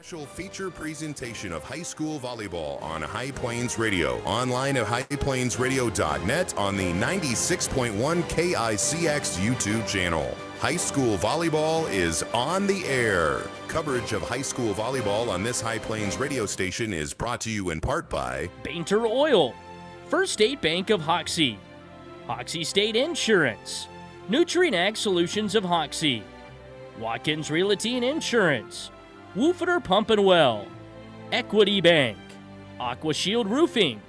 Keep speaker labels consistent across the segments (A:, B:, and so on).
A: Special feature presentation of high school volleyball on High Plains Radio. Online at highplainsradio.net on the 96.1 KICX YouTube channel. High school volleyball is on the air. Coverage of high school volleyball on this High Plains radio station is brought to you in part by
B: Painter Oil, First State Bank of Hoxie, Hoxie State Insurance, Nutrient Ag Solutions of Hoxie, Watkins Realty and Insurance, Woofeter Pump and Well, Equity Bank, Aqua Shield Roofing,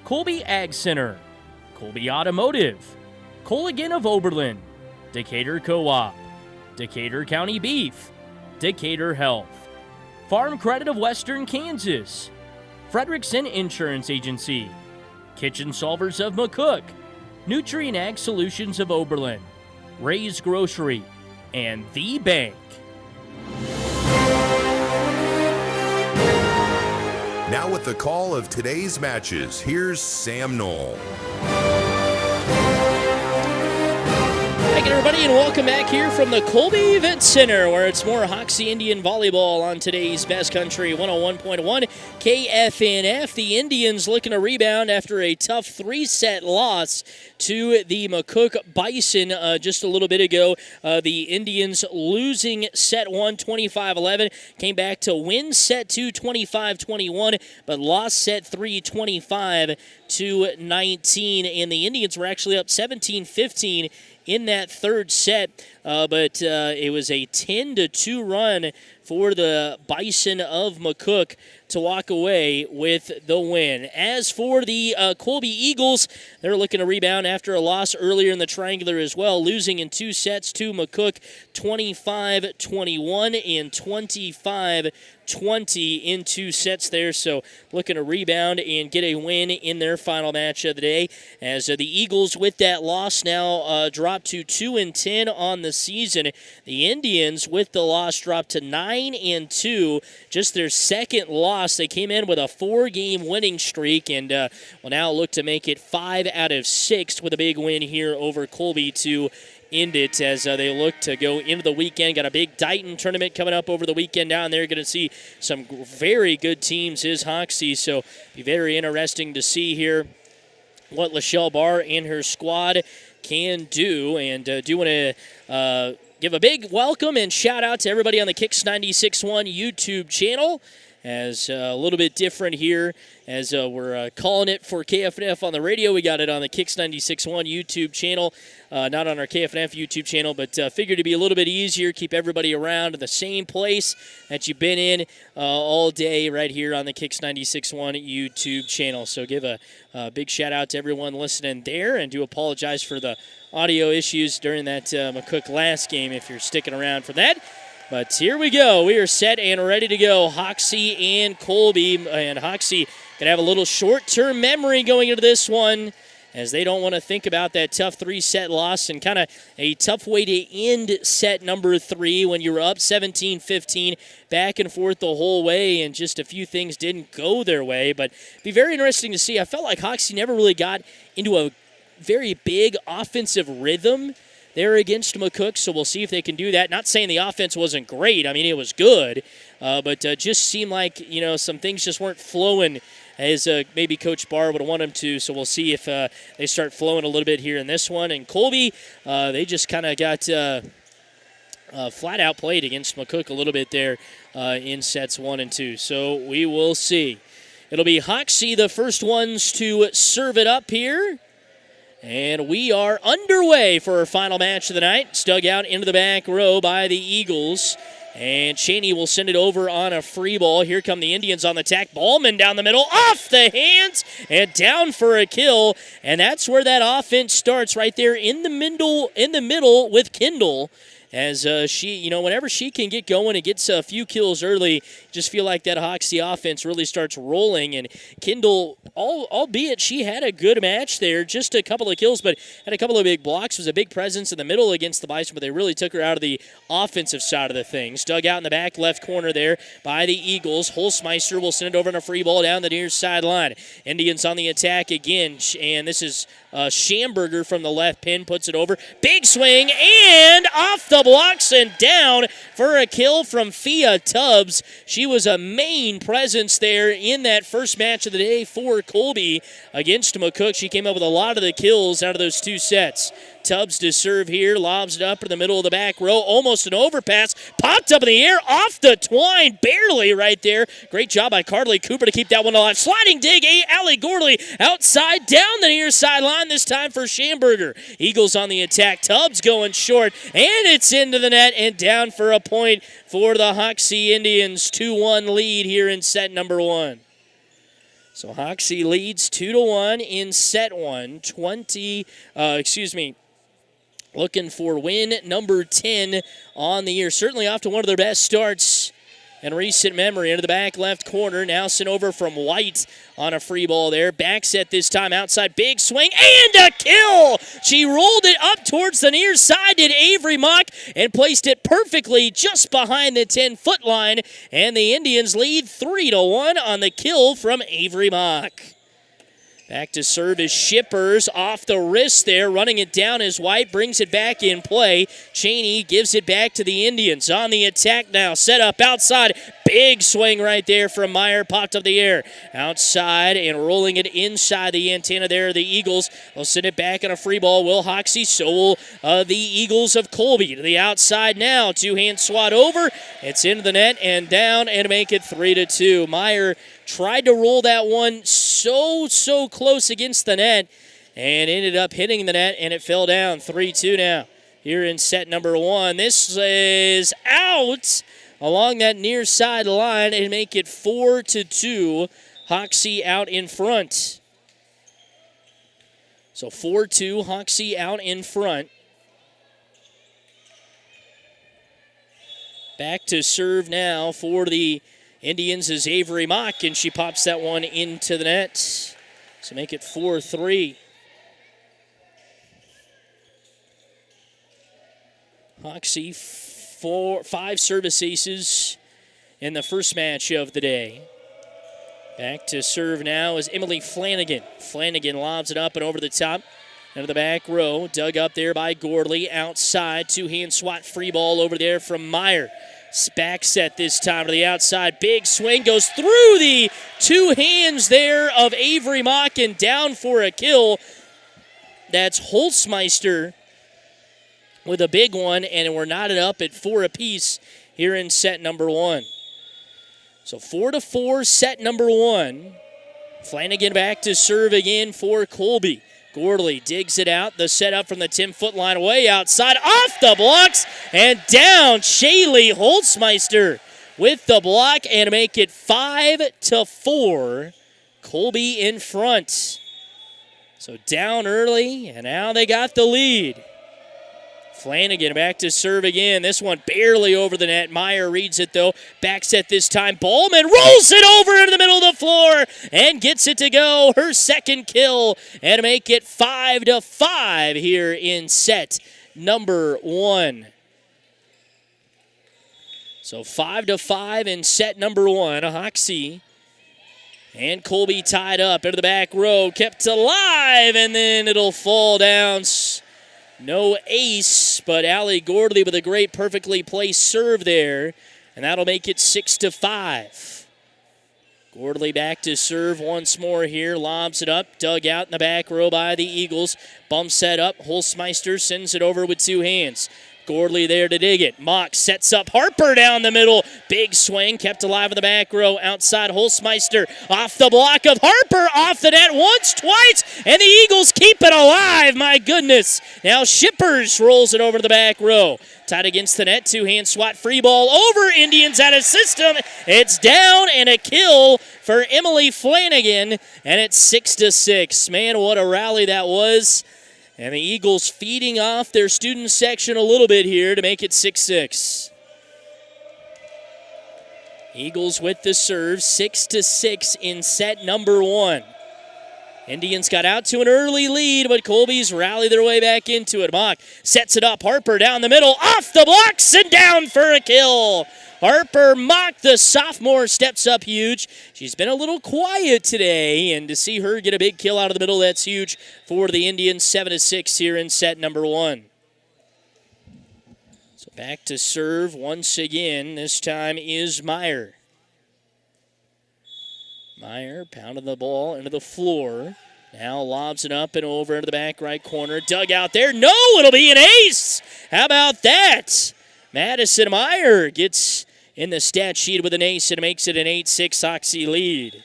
B: Colby Ag Center, Colby Automotive, Colligan of Oberlin, Decatur Co-op, Decatur County Beef, Decatur Health, Farm Credit of Western Kansas, Frederickson Insurance Agency, Kitchen Solvers of McCook, Nutrient Ag Solutions of Oberlin, Ray's Grocery, and The Bank.
A: Now with the call of today's matches, here's Sam Knoll.
B: Thank you, everybody, and welcome back here from the Colby Event Center, where it's more Hoxie Indian volleyball on today's Best Country 101.1 KFNF. The Indians looking to rebound after a tough three-set loss to the McCook Bison just a little bit ago. The Indians losing set 1, 25-11, came back to win set 2, 25-21, but lost set 3, 25-19, and the Indians were actually up 17-15 in that third set, but it was a 10-2 run for the Bison of McCook to walk away with the win. As for the Colby Eagles, they're looking to rebound after a loss earlier in the triangular as well, losing in two sets to McCook, 25-21 and 25-20 in two sets there. So looking to rebound and get a win in their final match of the day. As the Eagles, with that loss, now drop to 2-10 on the season. The Indians, with the loss, dropped to 9-2, just their second loss. They came in with a 4-game winning streak and will now look to make it 5 out of 6 with a big win here over Colby to end it as they look to go into the weekend. Got a big Dighton tournament coming up over the weekend down there. Going to see some very good teams is Hoxie, so be very interesting to see here what Lachelle Barr and her squad can do. And do want to give a big welcome and shout out to everybody on the Kicks 96.1 YouTube channel. As a little bit different here as we're calling it for KFNF on the radio. We got it on the Kicks 96.1 YouTube channel, not on our KFNF YouTube channel, but figured to be a little bit easier, keep everybody around in the same place that you've been in all day right here on the Kicks 96.1 YouTube channel. So give a big shout out to everyone listening there, and do apologize for the audio issues during that McCook last game if you're sticking around for that. But here we go. We are set and ready to go. Hoxie and Colby. And Hoxie going to have a little short-term memory going into this one, as they don't want to think about that tough three-set loss and kind of a tough way to end set number 3 when you were up 17-15, back and forth the whole way, and just a few things didn't go their way. But it'd be very interesting to see. I felt like Hoxie never really got into a very big offensive rhythm there against McCook, so we'll see if they can do that. Not saying the offense wasn't great. I mean, it was good, but just seemed like, some things just weren't flowing as maybe Coach Barr would want them to, so we'll see if they start flowing a little bit here in this one. And Colby, they just kind of got flat out played against McCook a little bit there in sets 1 and 2, so we will see. It'll be Hoxie the first ones to serve it up here. And we are underway for our final match of the night. It's dug out into the back row by the Eagles. And Cheney will send it over on a free ball. Here come the Indians on the attack. Ballman down the middle, off the hands, and down for a kill. And that's where that offense starts, right there in the middle with Kendall. As she, whenever she can get going and gets a few kills early, just feel like that Hoxie offense really starts rolling. And Kendall, albeit she had a good match there, just a couple of kills, but had a couple of big blocks, was a big presence in the middle against the Bison, but they really took her out of the offensive side of the things. Dug out in the back left corner there by the Eagles. Holzmeister will send it over on a free ball down the near sideline. Indians on the attack again, and this is Schamberger from the left pin puts it over. Big swing and off the blocks and down for a kill from Fia Tubbs. She was a main presence there in that first match of the day for Colby against McCook. She came up with a lot of the kills out of those two sets. Tubbs to serve here, lobs it up in the middle of the back row, almost an overpass, popped up in the air, off the twine, barely right there. Great job by Carly Cooper to keep that one alive. Sliding dig, Allie Gordley outside, down the near sideline, this time for Schamberger. Eagles on the attack, Tubbs going short, and it's into the net and down for a point for the Hoxie Indians. 2-1 lead here in set number 1. So Hoxie leads 2-1 in set 1. Looking for win number 10 on the year. Certainly off to one of their best starts in recent memory. Into the back left corner. Now sent over from White on a free ball there. Back set this time outside. Big swing and a kill. She rolled it up towards the near side, did Avery Mock, and placed it perfectly just behind the 10-foot line. And the Indians lead 3-1 on the kill from Avery Mock. Back to serve is Shippers off the wrist there. Running it down as White brings it back in play. Cheney gives it back to the Indians. On the attack now. Set up outside. Big swing right there from Meyer. Popped up the air. Outside and rolling it inside the antenna there are the Eagles. They'll send it back on a free ball. Will Hoxie. So will the Eagles of Colby. To the outside now. Two-hand swat over. It's into the net and down and make it 3-2. Meyer tried to roll that one so close against the net and ended up hitting the net, and it fell down. 3-2 now here in set number 1. This is out along that near side line and make it 4-2. Hoxie out in front. So 4-2, Hoxie out in front. Back to serve now for the Indians is Avery Mock, and she pops that one into the net. So make it 4-3. Hoxie, 5 service aces in the first match of the day. Back to serve now is Emily Flanagan. Flanagan lobs it up and over the top. Into the back row, dug up there by Gordley. Outside, two-hand swat free ball over there from Meyer. Back set this time to the outside. Big swing goes through the two hands there of Avery Mock and down for a kill. That's Holzmeister with a big one, and we're knotted up at 4 apiece here in set number 1. So 4-4, set number 1. Flanagan back to serve again for Colby. Gordley digs it out. The setup from the 10-foot line way outside. Off the blocks and down. Shaylee Holzmeister with the block and make it 5-4. Colby in front. So down early, and now they got the lead. Flanagan back to serve again. This one barely over the net. Meyer reads it, though. Back set this time. Ballman rolls it over into the middle of the floor and gets it to go. Her second kill and make it 5-5 here in set number 1. So 5-5 in set number 1. Hoxie and Colby tied up into the back row. Kept alive, and then it'll fall down. No ace, but Allie Gordley with a great perfectly placed serve there, and that'll make it 6-5. Gordley back to serve once more here, lobs it up, dug out in the back row by the Eagles. Bump set up, Holzmeister sends it over with two hands. Gordley there to dig it. Mock sets up Harper down the middle. Big swing, kept alive in the back row. Outside Holzmeister off the block of Harper. Off the net once, twice, and the Eagles keep it alive. My goodness. Now Shippers rolls it over to the back row. Tied against the net. Two-hand swat free ball over. Indians out of system. It's down and a kill for Emily Flanagan, and it's 6-6. Man, what a rally that was. And the Eagles feeding off their student section a little bit here to make it 6-6. Eagles with the serve, 6-6 in set number 1. Indians got out to an early lead, but Colby's rallied their way back into it. Mock sets it up. Harper down the middle, off the blocks and down for a kill. Harper Mock, the sophomore, steps up huge. She's been a little quiet today, and to see her get a big kill out of the middle, that's huge for the Indians. 7-6 here in set number 1. So back to serve once again. This time is Meyer. Meyer pounding the ball into the floor. Now lobs it up and over into the back right corner. Dug out there. No, it'll be an ace. How about that? Madison Meyer gets in the stat sheet with an ace and makes it an 8-6 Hoxie lead.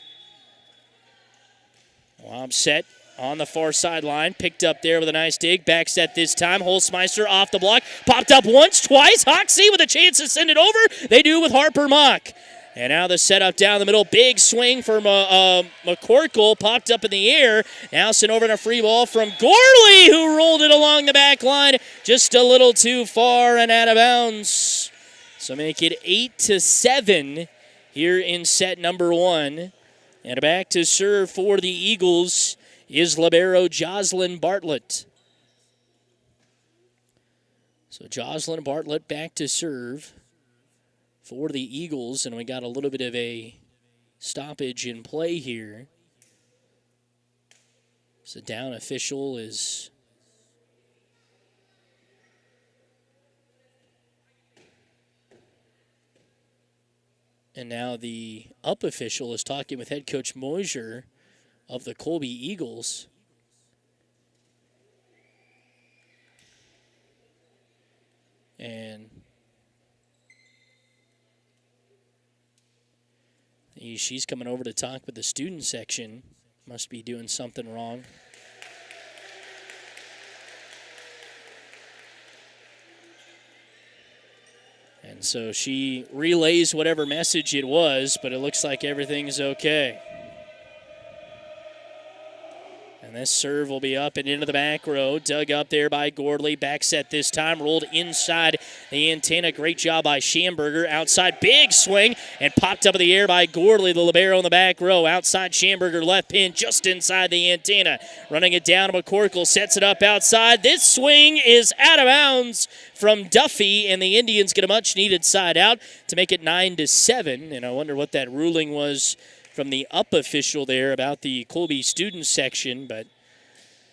B: Lob set on the far sideline. Picked up there with a nice dig. Back set this time. Holzmeister off the block. Popped up once, twice. Hoxie with a chance to send it over. They do with Harper Mock. And now the setup down the middle. Big swing from McCorkle. Popped up in the air. Now sent over on a free ball from Gorley, who rolled it along the back line just a little too far and out of bounds. So make it 8-7 here in set number 1. And back to serve for the Eagles is libero Jocelyn Bartlett. So Jocelyn Bartlett back to serve for the Eagles, and we got a little bit of a stoppage in play here. So down official is and now the up official is talking with head coach Moser of the Colby Eagles. And she's coming over to talk with the student section. Must be doing something wrong. And so she relays whatever message it was, but it looks like everything's okay. And this serve will be up and into the back row. Dug up there by Gordley. Back set this time. Rolled inside the antenna. Great job by Schamberger. Outside, big swing. And popped up in the air by Gordley, the libero in the back row. Outside, Schamberger left pin just inside the antenna. Running it down to McCorkle. Sets it up outside. This swing is out of bounds from Duffy. And the Indians get a much-needed side out to make it 9-7. And I wonder what that ruling was from the up official there about the Colby student section, but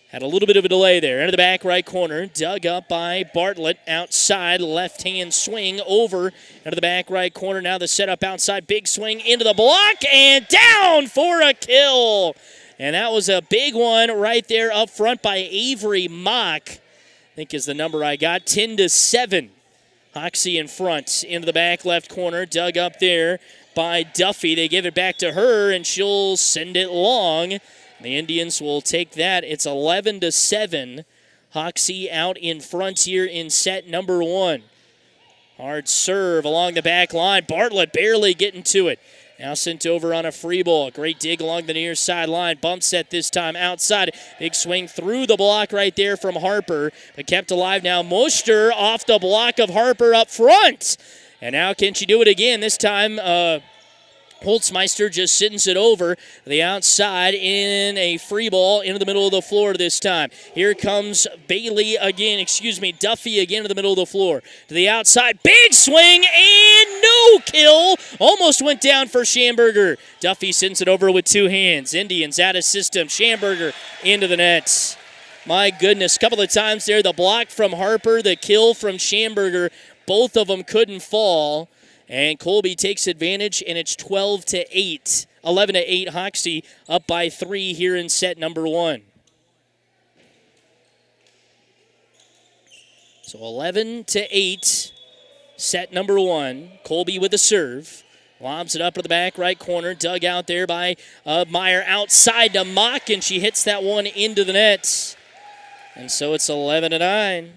B: had a little bit of a delay there. Into the back right corner, dug up by Bartlett. Outside, left-hand swing over into the back right corner. Now the setup outside, big swing into the block, and down for a kill. And that was a big one right there up front by Avery Mock, I think is the number I got, 10-7. Hoxie in front, into the back left corner, dug up there by Duffy. They give it back to her, and she'll send it long. The Indians will take that. It's 11-7. Hoxie out in front here in set number 1. Hard serve along the back line. Bartlett barely getting to it. Now sent over on a free ball. Great dig along the near sideline. Bump set this time outside. Big swing through the block right there from Harper, but kept alive now. Moster off the block of Harper up front. And now can she do it again? This time Holtzmeister just sends it over the outside in a free ball into the middle of the floor this time. Here comes Duffy again to the middle of the floor. To the outside, big swing and no kill. Almost went down for Schamberger. Duffy sends it over with 2 hands. Indians out of system. Schamberger into the nets. My goodness, a couple of times there, the block from Harper, the kill from Schamberger. Both of them couldn't fall, and Colby takes advantage, and it's 11-8. Hoxie up by 3 here in set number 1. So 11-8, set number 1. Colby with a serve. Lobs it up to the back right corner. Dug out there by Meyer outside to Mock, and she hits that one into the net. And so it's 11-9.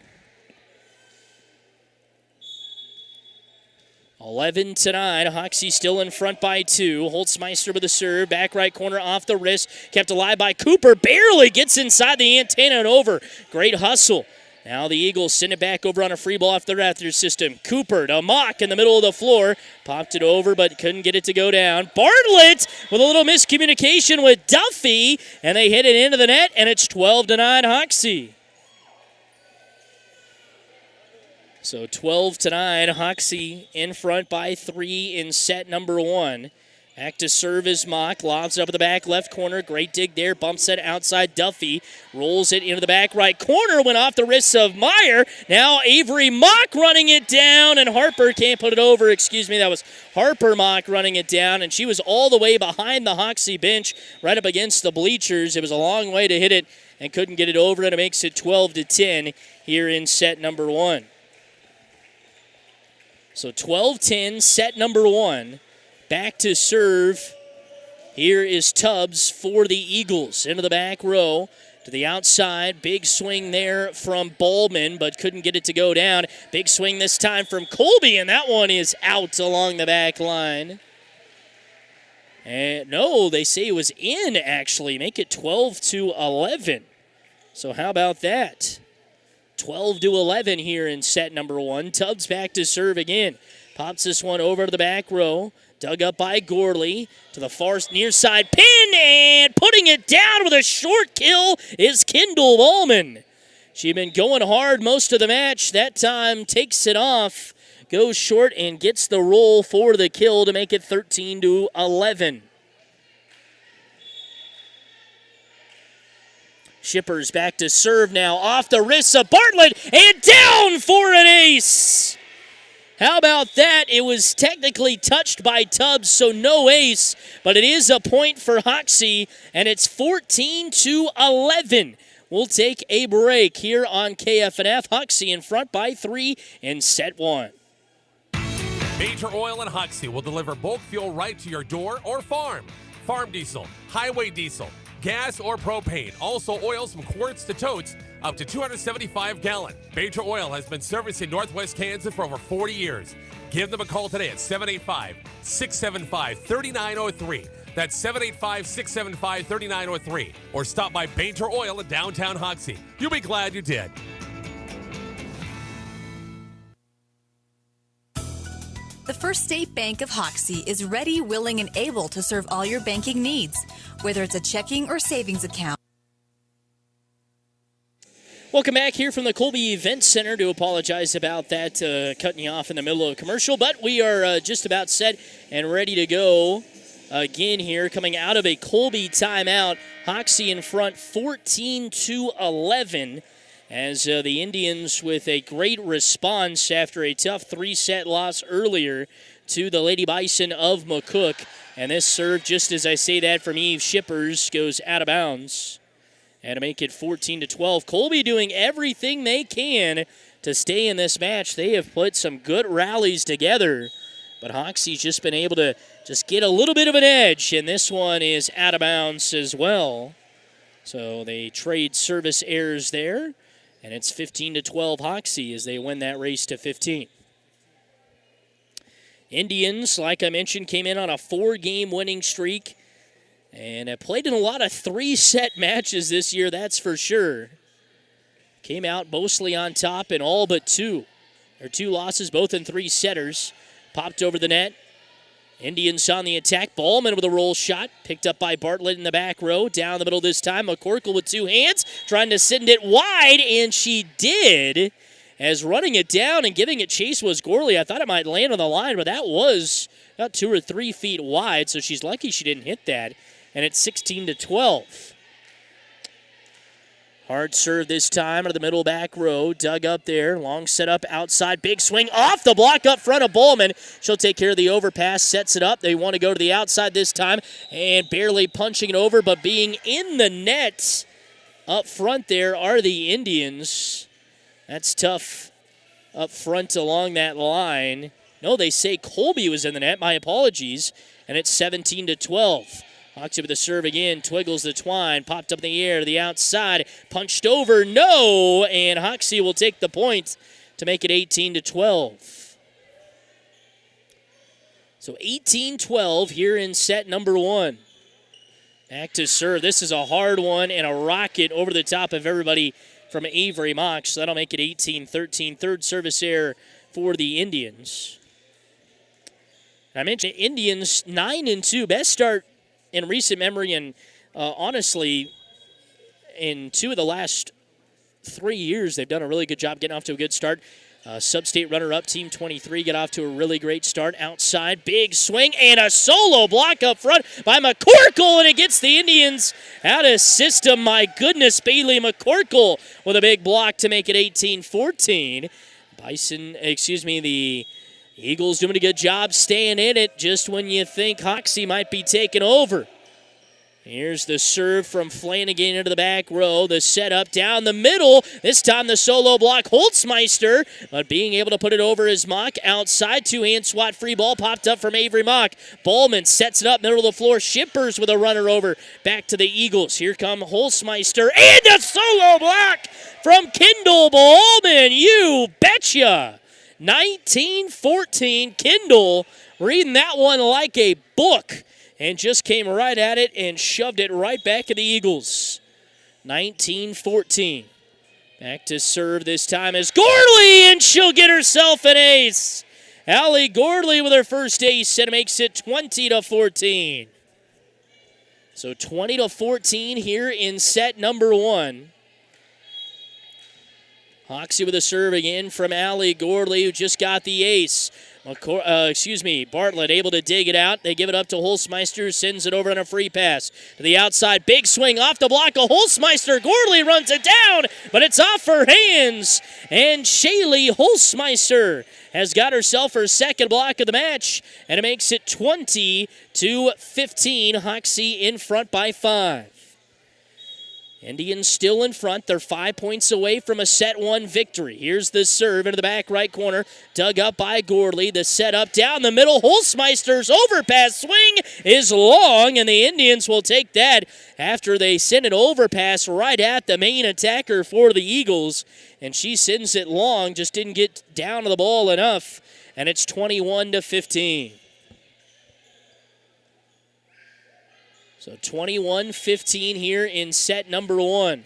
B: 11-9. Hoxie still in front by 2. Holtzmeister with a serve. Back right corner off the wrist. Kept alive by Cooper. Barely gets inside the antenna and over. Great hustle. Now the Eagles send it back over on a free ball off the Raptors system. Cooper to Mock in the middle of the floor. Popped it over but couldn't get it to go down. Bartlett with a little miscommunication with Duffy. And they hit it into the net, and it's 12-9 Hoxie. So 12-9, Hoxie in front by 3 in set number 1. Back to serve is Mock, lobs it up in the back left corner. Great dig there, bumps it outside Duffy. Rolls it into the back right corner, went off the wrists of Meyer. Now Avery Mock running it down, and Harper can't put it over. Excuse me, that was Harper Mock running it down, and she was all the way behind the Hoxie bench, right up against the bleachers. It was a long way to hit it and couldn't get it over, and it makes it 12-10 here in set number 1. So 12-10, set number 1. Back to serve. Here is Tubbs for the Eagles. Into the back row. To the outside. Big swing there from Ballman, but couldn't get it to go down. Big swing this time from Colby, and that one is out along the back line. And no, they say it was in, actually. Make it 12-11. So how about that? 12-11 here in set number 1. Tubbs back to serve again. Pops this one over to the back row. Dug up by Gorley to the far near side pin, and putting it down with a short kill is Kendall Ballman. She'd been going hard most of the match. That time takes it off, goes short, and gets the roll for the kill to make it 13-11. Shippers back to serve now, off the wrists of Bartlett, and down for an ace. How about that? It was technically touched by Tubbs, so no ace, but it is a point for Hoxie, and it's 14-11. We'll take a break here on KFNF. Hoxie in front by 3 in set 1.
C: Major Oil and Hoxie will deliver bulk fuel right to your door or farm. Farm diesel, highway diesel, gas or propane. Also oils from quarts to totes up to 275 gallon. Major Oil has been servicing Northwest Kansas for over 40 years. Give them a call today at 785-675-3903. That's 785-675-3903. Or stop by Major Oil in downtown Hoxie. You'll be glad you did.
D: The First State Bank of Hoxie is ready, willing, and able to serve all your banking needs, whether it's a checking or savings account.
B: Welcome back here from the Colby Event Center. To apologize about that, cutting you off in the middle of a commercial, but we are just about set and ready to go again here, coming out of a Colby timeout. Hoxie in front 14-11 as the Indians with a great response after a tough 3-set loss earlier to the Lady Bison of McCook. And this serve, just as I say that, from Eve Shippers goes out of bounds. And to make it 14-12. Colby doing everything they can to stay in this match. They have put some good rallies together, but Hoxie's just been able to just get a little bit of an edge, and this one is out of bounds as well. So they trade service errors there, and it's 15-12 Hoxie as they win that race to 15. Indians, like I mentioned, came in on a 4-game winning streak and have played in a lot of 3-set matches this year, that's for sure. Came out mostly on top in all but 2. Their 2 losses, both in 3-setters. Popped over the net. Indians on the attack. Ballman with a roll shot. Picked up by Bartlett in the back row. Down the middle this time. McCorkle with 2 hands. Trying to send it wide, and she did. As running it down and giving it chase was Gorley. I thought it might land on the line, but that was about 2 or 3 feet wide, so she's lucky she didn't hit that. And it's 16-12. Hard serve this time out of the middle back row. Dug up there. Long set up outside. Big swing off the block up front of Ballman. She'll take care of the overpass. Sets it up. They want to go to the outside this time. And barely punching it over, but being in the net up front there are the Indians. That's tough up front along that line. No, they say Colby was in the net. My apologies. And it's 17-12. Hoxie with the serve again, twiggles the twine, popped up in the air to the outside, punched over, no, and Hoxie will take the point to make it 18-12. So 18-12 here in set number 1. Back to serve. This is a hard one and a rocket over the top of everybody from Avery Mock, so that'll make it 18-13. Third service error for the Indians. I mentioned Indians 9-2, best start in recent memory, and honestly, in 2 of the last 3 years, they've done a really good job getting off to a good start. Sub-state runner-up, Team 23, get off to a really great start. Outside, big swing, and a solo block up front by McCorkle, and it gets the Indians out of system. My goodness, Bailey McCorkle with a big block to make it 18-14. The Eagles doing a good job staying in it just when you think Hoxie might be taking over. Here's the serve from Flanagan into the back row. The setup down the middle. This time the solo block, Holtzmeister, but being able to put it over is Mock. Outside, two-hand swat, free ball popped up from Avery Mock. Ballman sets it up, middle of the floor. Shippers with a runner over. Back to the Eagles. Here come Holtzmeister, and a solo block from Kendall Ballman. You betcha. 19-14. Kendall reading that one like a book, and just came right at it and shoved it right back at the Eagles. 19-14. Back to serve this time is Gorley, and she'll get herself an ace. Allie Gorley with her first ace, and it makes it 20-14. So 20-14 here in set number 1. Hoxie with a serve again from Allie Gorley, who just got the ace. Bartlett able to dig it out. They give it up to Holtzmeister, sends it over on a free pass. To the outside, big swing off the block of Holtzmeister. Gorley runs it down, but it's off her hands. And Shaylee Holtzmeister has got herself her second block of the match, and it makes it 20-15. Hoxie in front by 5. Indians still in front. They're 5 points away from a set 1 victory. Here's the serve into the back right corner. Dug up by Gorley. The setup down the middle. Holtzmeister's overpass swing is long, and the Indians will take that after they send an overpass right at the main attacker for the Eagles. And she sends it long, just didn't get down to the ball enough. And it's 21-15. So 21-15 here in set number 1.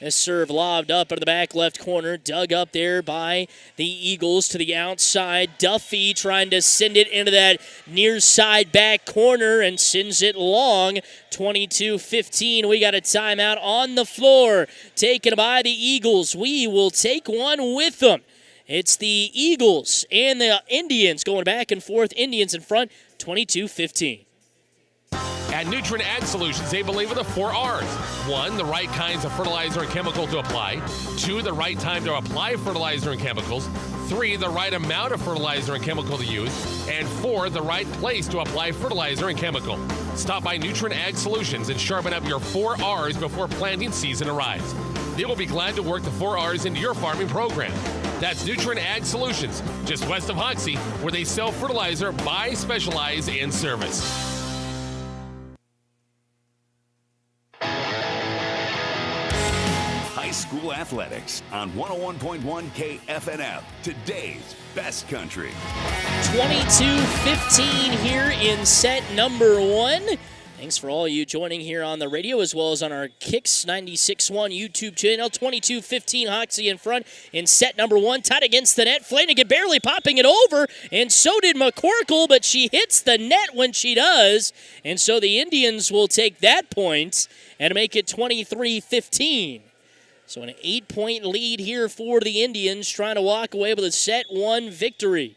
B: This serve lobbed up in the back left corner, dug up there by the Eagles to the outside. Duffy trying to send it into that near side back corner and sends it long. 22-15. We got a timeout on the floor taken by the Eagles. We will take one with them. It's the Eagles and the Indians going back and forth. Indians in front, 22-15.
C: At Nutrient Ag Solutions, they believe in the 4 R's. 1, the right kinds of fertilizer and chemical to apply. 2, the right time to apply fertilizer and chemicals. 3, the right amount of fertilizer and chemical to use. And 4, the right place to apply fertilizer and chemical. Stop by Nutrient Ag Solutions and sharpen up your 4 R's before planting season arrives. They will be glad to work the 4 R's into your farming program. That's Nutrient Ag Solutions, just west of Hoxie, where they sell fertilizer, buy, specialize, and service.
E: High school athletics on 101.1 KFNF, today's best country.
B: 22-15 here in set number 1. Thanks for all you joining here on the radio as well as on our Kicks 96.1 YouTube channel. 22-15 Hoxie in front in set number 1. Tied against the net. Flanagan barely popping it over, and so did McCorkle, but she hits the net when she does. And so the Indians will take that point and make it 23-15. So an 8-point lead here for the Indians, trying to walk away with a set 1 victory.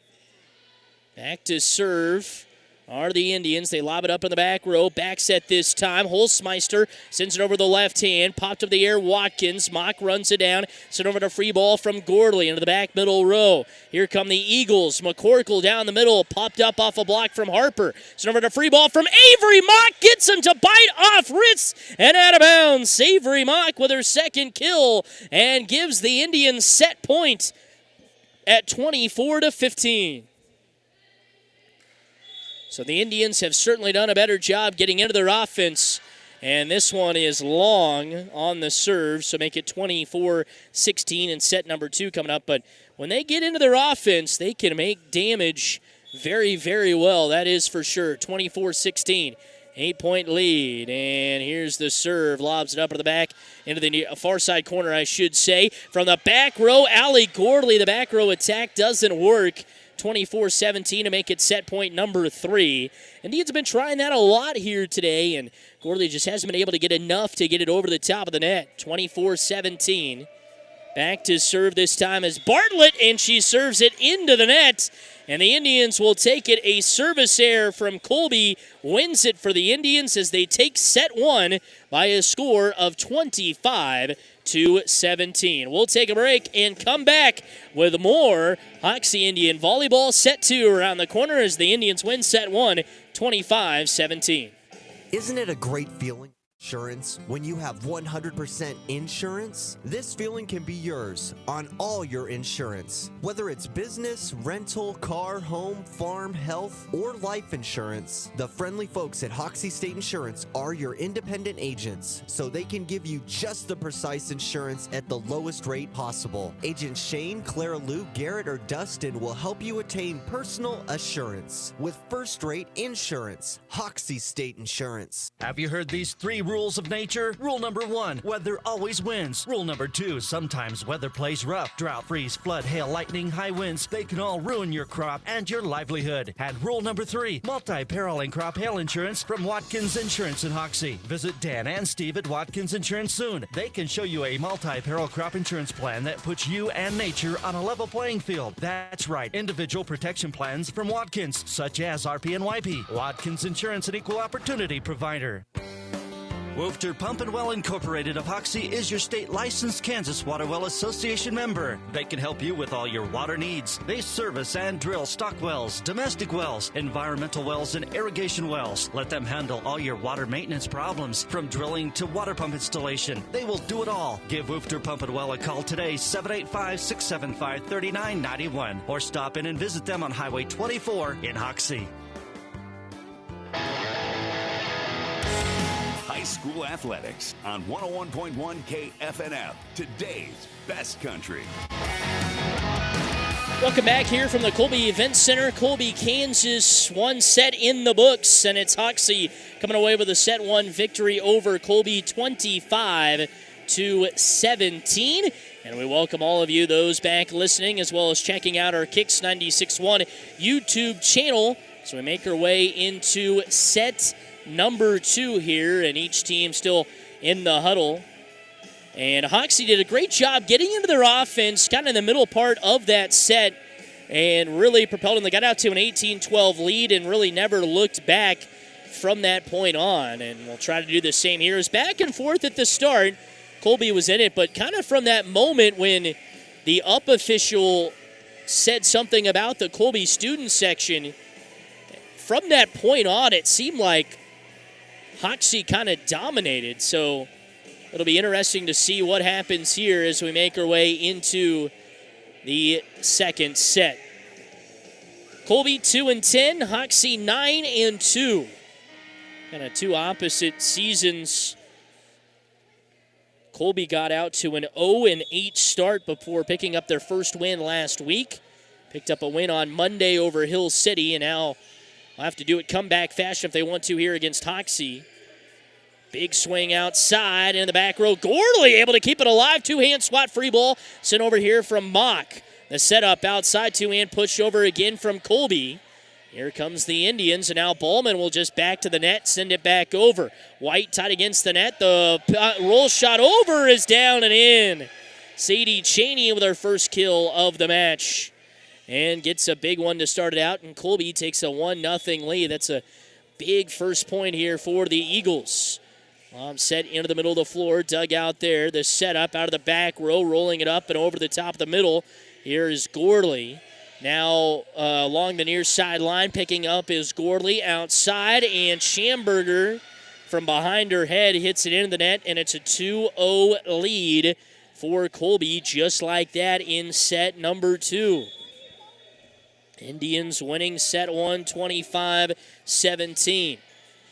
B: Back to serve are the Indians. They lob it up in the back row. Back set this time. Holtzmeister sends it over the left hand. Popped up the air. Watkins. Mock runs it down. Sent over to free ball from Gorley into the back middle row. Here come the Eagles. McCorkle down the middle. Popped up off a block from Harper. Sent over to free ball from Avery. Mock gets him to bite off wrists and out of bounds. Avery Mock with her second kill and gives the Indians set point at 24-15. So the Indians have certainly done a better job getting into their offense. And this one is long on the serve, so make it 24-16 in set number 2 coming up. But when they get into their offense, they can make damage very, very well. That is for sure. 24-16. 8-point lead. And here's the serve. Lobs it up to the back into the far side corner, I should say. From the back row, Allie Gorley. The back row attack doesn't work. 24-17 to make it set point number 3. Indians have been trying that a lot here today, and Gorley just hasn't been able to get enough to get it over the top of the net. 24-17. Back to serve this time is Bartlett, and she serves it into the net. And the Indians will take it. A service error from Colby wins it for the Indians as they take set one by a score of 25-17. We'll take a break and come back with more Hoxie Indian volleyball. Set two around the corner as the Indians win set one, 25-17.
F: Isn't it a great feeling? Insurance when you have 100% insurance? This feeling can be yours on all your insurance. Whether it's business, rental, car, home, farm, health, or life insurance, the friendly folks at Hoxie State Insurance are your independent agents, so they can give you just the precise insurance at the lowest rate possible. Agent Shane, Clara Lou, Garrett, or Dustin will help you attain personal assurance with first-rate insurance. Hoxie State Insurance.
G: Have you heard these 3 rules of nature? Rule number 1, weather always wins. Rule number 2, sometimes weather plays rough. Drought, freeze, flood, hail, lightning, high winds, they can all ruin your crop and your livelihood. And rule number 3, multi-peril and crop hail insurance from Watkins Insurance in Hoxie. Visit Dan and Steve at Watkins Insurance soon. They can show you a multi-peril crop insurance plan that puts you and nature on a level playing field. That's right, individual protection plans from Watkins, such as RP and YP. Watkins Insurance, an equal opportunity provider. Woofter Pump and Well Incorporated of Hoxie is your state licensed Kansas Water Well Association member. They can help you with all your water needs. They service and drill stock wells, domestic wells, environmental wells, and irrigation wells. Let them handle all your water maintenance problems, from drilling to water pump installation. They will do it all. Give Woofter Pump and Well a call today, 785-675-3991, or stop in and visit them on Highway 24 in Hoxie.
E: High school athletics on 101.1 KFNF, today's best country.
B: Welcome back here from the Colby Event Center. Colby, Kansas, one set in the books, and it's Hoxie coming away with a set one victory over Colby, 25-17. And we welcome all of you, those back listening, as well as checking out our Kicks 96.1 YouTube channel as we make our way into set number 2 here, and each team still in the huddle. And Hoxie did a great job getting into their offense kind of in the middle part of that set and really propelled them. They got out to an 18-12 lead and really never looked back from that point on. And we'll try to do the same here. It's back and forth at the start. Colby was in it, but kind of from that moment when the up official said something about the Colby student section, from that point on, it seemed like Hoxie kind of dominated, so it'll be interesting to see what happens here as we make our way into the second set. Colby 2-10, Hoxie 9-2. Kind of two opposite seasons. Colby got out to an 0-8 start before picking up their first win last week. Picked up a win on Monday over Hill City, and now will have to do it comeback fashion if they want to here against Hoxie. Big swing outside in the back row. Gordley able to keep it alive. Two-hand swat free ball sent over here from Mock. The setup outside, two-hand push over again from Colby. Here comes the Indians, and now Ballman will just back to the net, send it back over. White tied against the net. The roll shot over is down and in. Sadie Cheney with her first kill of the match and gets a big one to start it out, and Colby takes a 1-0 lead. That's a big first point here for the Eagles. Set into the middle of the floor, dug out there. The setup out of the back row, rolling it up and over the top of the middle. Here is Gordley. Now along the near sideline, picking up is Gordley outside, and Schamberger from behind her head hits it into the net, and it's a 2-0 lead for Colby, just like that in set number 2. Indians winning set 1, 25-17.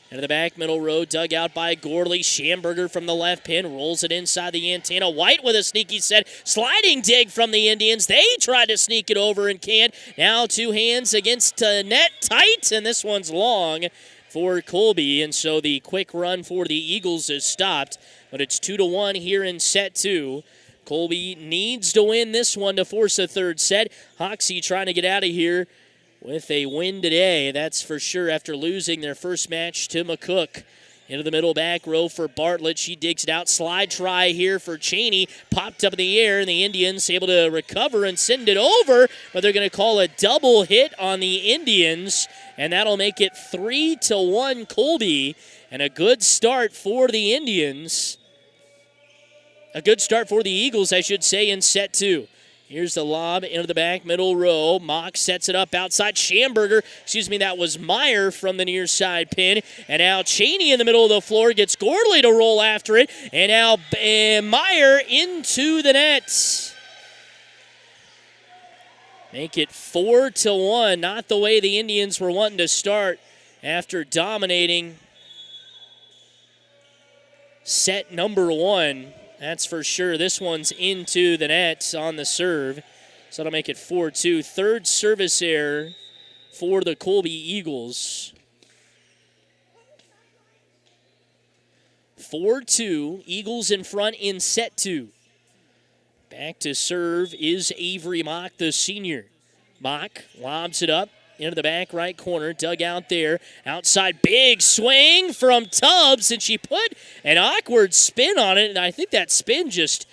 B: Into the back middle row, dug out by Gordley. Schamberger from the left pin, rolls it inside the antenna. White with a sneaky set. Sliding dig from the Indians. They tried to sneak it over and can't. Now two hands against net, tight, and this one's long for Colby. And so the quick run for the Eagles is stopped. But it's 2-1 here in set 2. Colby needs to win this one to force a third set. Hoxie trying to get out of here with a win today, that's for sure, after losing their first match to McCook Into the middle back row for Bartlett. She digs it out. Slide try here for Cheney. Popped up in the air, and the Indians able to recover and send it over. But they're going to call a double hit on the Indians, and that'll make it 3-1 Colby. And a good start for the Indians. A good start for the Eagles, I should say, in set two. Here's the lob into the back middle row. Mock sets it up outside. That was Meyer from the near side pin. And now Cheney in the middle of the floor gets Gordley to roll after it. And now Meyer into the net. Make it 4-1. Not the way the Indians were wanting to start after dominating set number one. That's for sure. This one's into the net on the serve. So that'll make it 4-2. Third service error for the Colby Eagles. 4-2. Eagles in front in set two. Back to serve is Avery Mock, the senior. Mock lobs it up into the back right corner, dug out there. Outside, big swing from Tubbs, and she put an awkward spin on it, and I think that spin just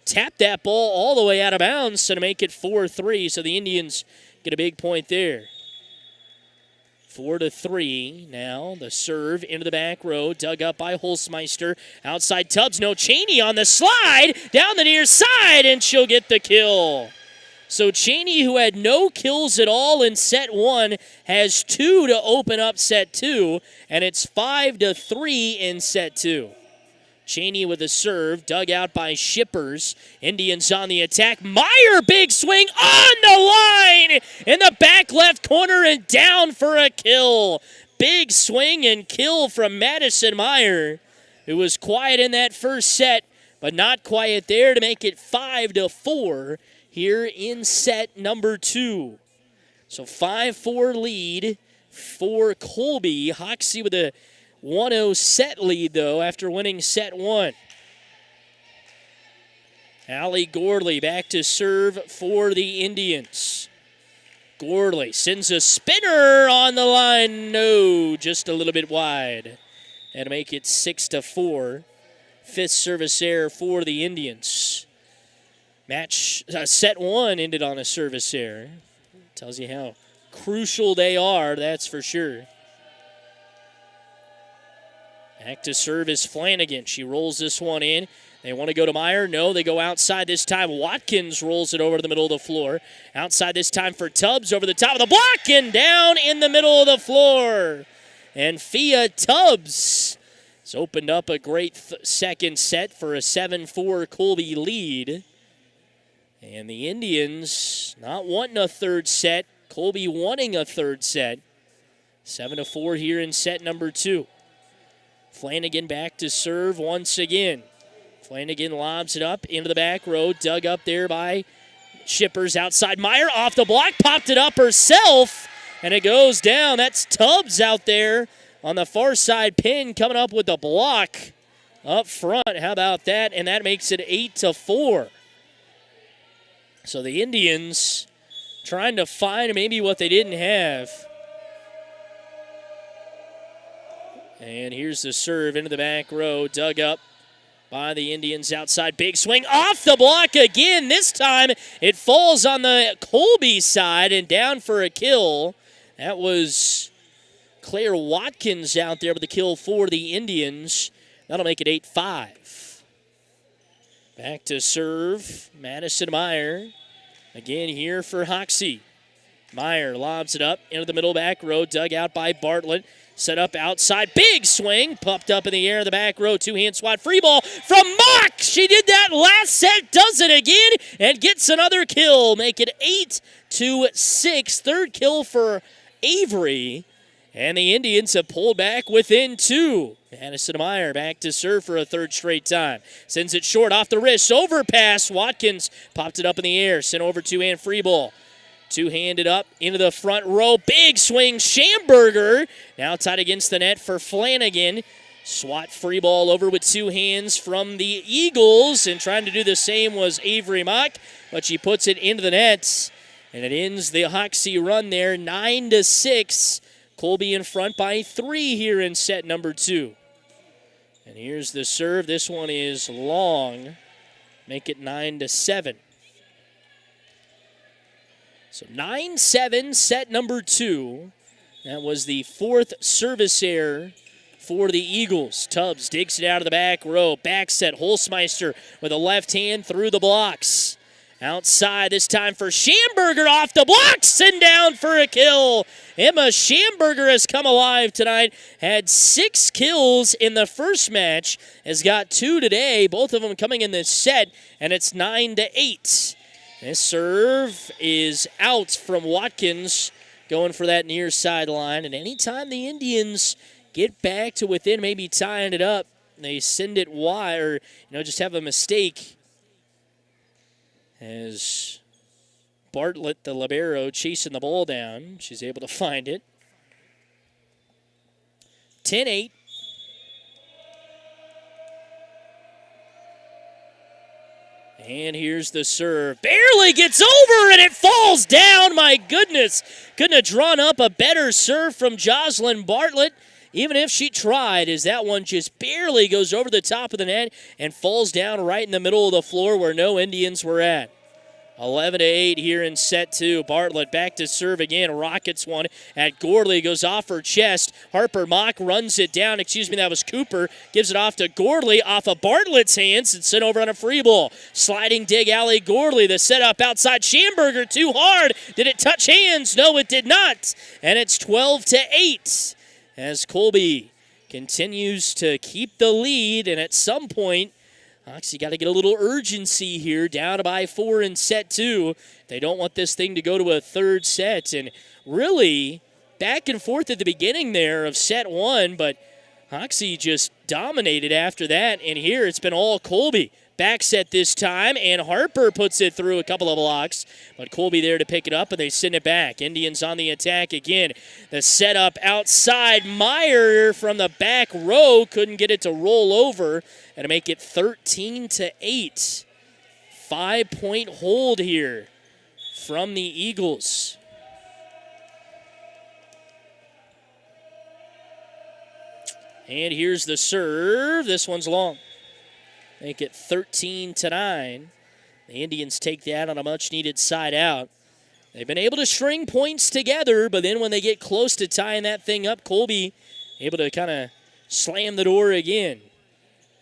B: tapped that ball all the way out of bounds, so to make it 4-3. So the Indians get a big point there. 4-3 now. The serve into the back row, dug up by Holzmeister. Outside Tubbs, no Cheney on the slide, down the near side, and she'll get the kill. So Cheney, who had no kills at all in set one, has 2 to open up set two, and it's 5-3 in set two. Cheney with a serve, dug out by Shippers. Indians on the attack. Meyer, big swing on the line in the back left corner and down for a kill. Big swing and kill from Madison Meyer, who was quiet in that first set, but not quiet there to make it 5-4 here in set number two. So 5-4 lead for Colby. Hoxie with a 1-0 set lead, though, after winning set one. Allie Gordley back to serve for the Indians. Gordley sends a spinner on the line. No, just a little bit wide. And make it 6-4. Fifth service error for the Indians. Set one ended on a service error. Tells you how crucial they are, that's for sure. Back to serve is Flanagan. She rolls this one in. They want to go to Meyer. No, they go outside this time. Watkins rolls it over to the middle of the floor. Outside this time for Tubbs over the top of the block and down in the middle of the floor. And Fia Tubbs has opened up a great second set for a 7-4 Colby lead. And the Indians not wanting a third set. Colby wanting a third set. 7-4 here in set number two. Flanagan back to serve once again. Flanagan lobs it up into the back row. Dug up there by Shippers outside. Meyer off the block. Popped it up herself. And it goes down. That's Tubbs out there on the far side pin coming up with the block up front. How about that? And that makes it 8-4. So the Indians trying to find maybe what they didn't have. And here's the serve into the back row. Dug up by the Indians outside. Big swing off the block again. This time it falls on the Colby side and down for a kill. That was Claire Watkins out there with the kill for the Indians. That'll make it 8-5. Back to serve, Madison Meyer. Again here for Hoxie. Meyer lobs it up into the middle back row, dug out by Bartlett. Set up outside, big swing, pumped up in the air in the back row, two-hand swat, free ball from Mock. She did that last set, does it again, and gets another kill. Make it 8-6, third kill for Avery. And the Indians have pulled back within two. Madison Meyer back to serve for a third straight time. Sends it short off the wrist. Overpass. Watkins popped it up in the air. Sent over two-hand free ball. Two-handed up into the front row. Big swing. Schamberger now tied against the net for Flanagan. Swat free ball over with two hands from the Eagles. And trying to do the same was Avery Mock. But she puts it into the nets. And it ends the Hoxie run there. 9-6. Colby in front by 3 here in set number two. And here's the serve. This one is long. Make it 9-7. So 9-7, set number 2. That was the 4th service error for the Eagles. Tubbs digs it out of the back row. Back set, Holzmeister with a left hand through the blocks. Outside this time for Schamberger off the blocks and down for a kill. Emma Schamberger has come alive tonight. Had 6 kills in the first match. Has got 2 today, both of them coming in this set, and it's 9-8. This serve is out from Watkins, going for that near sideline. And anytime the Indians get back to within, maybe tying it up, they send it wide, or just have a mistake. As Bartlett, the libero, chasing the ball down, she's able to find it. 10-8. And here's the serve. Barely gets over and it falls down. My goodness. Couldn't have drawn up a better serve from Jocelyn Bartlett, even if she tried, as that one just barely goes over the top of the net and falls down right in the middle of the floor where no Indians were at. 11-8 here in set 2. Bartlett back to serve again. Rockets one at Gordley. Goes off her chest. Harper Mock runs it down. That was Cooper. Gives it off to Gordley off of Bartlett's hands and sent over on a free ball. Sliding dig alley Gordley. The setup outside. Schamberger too hard. Did it touch hands? No, it did not. And it's 12-8 as Colby continues to keep the lead. And at some point, Hoxie got to get a little urgency here, down by 4 in set 2. They don't want this thing to go to a third set. And really, back and forth at the beginning there of set 1, but Hoxie just dominated after that. And here it's been all Colby. Back set this time, and Harper puts it through a couple of blocks. But Colby there to pick it up, and they send it back. Indians on the attack again. The setup outside. Meyer from the back row couldn't get it to roll over and to make it 13-8. 5-point hold here from the Eagles. And here's the serve. This one's long. Make it 13-9. The Indians take that on a much-needed side out. They've been able to string points together, but then when they get close to tying that thing up, Colby able to kind of slam the door again.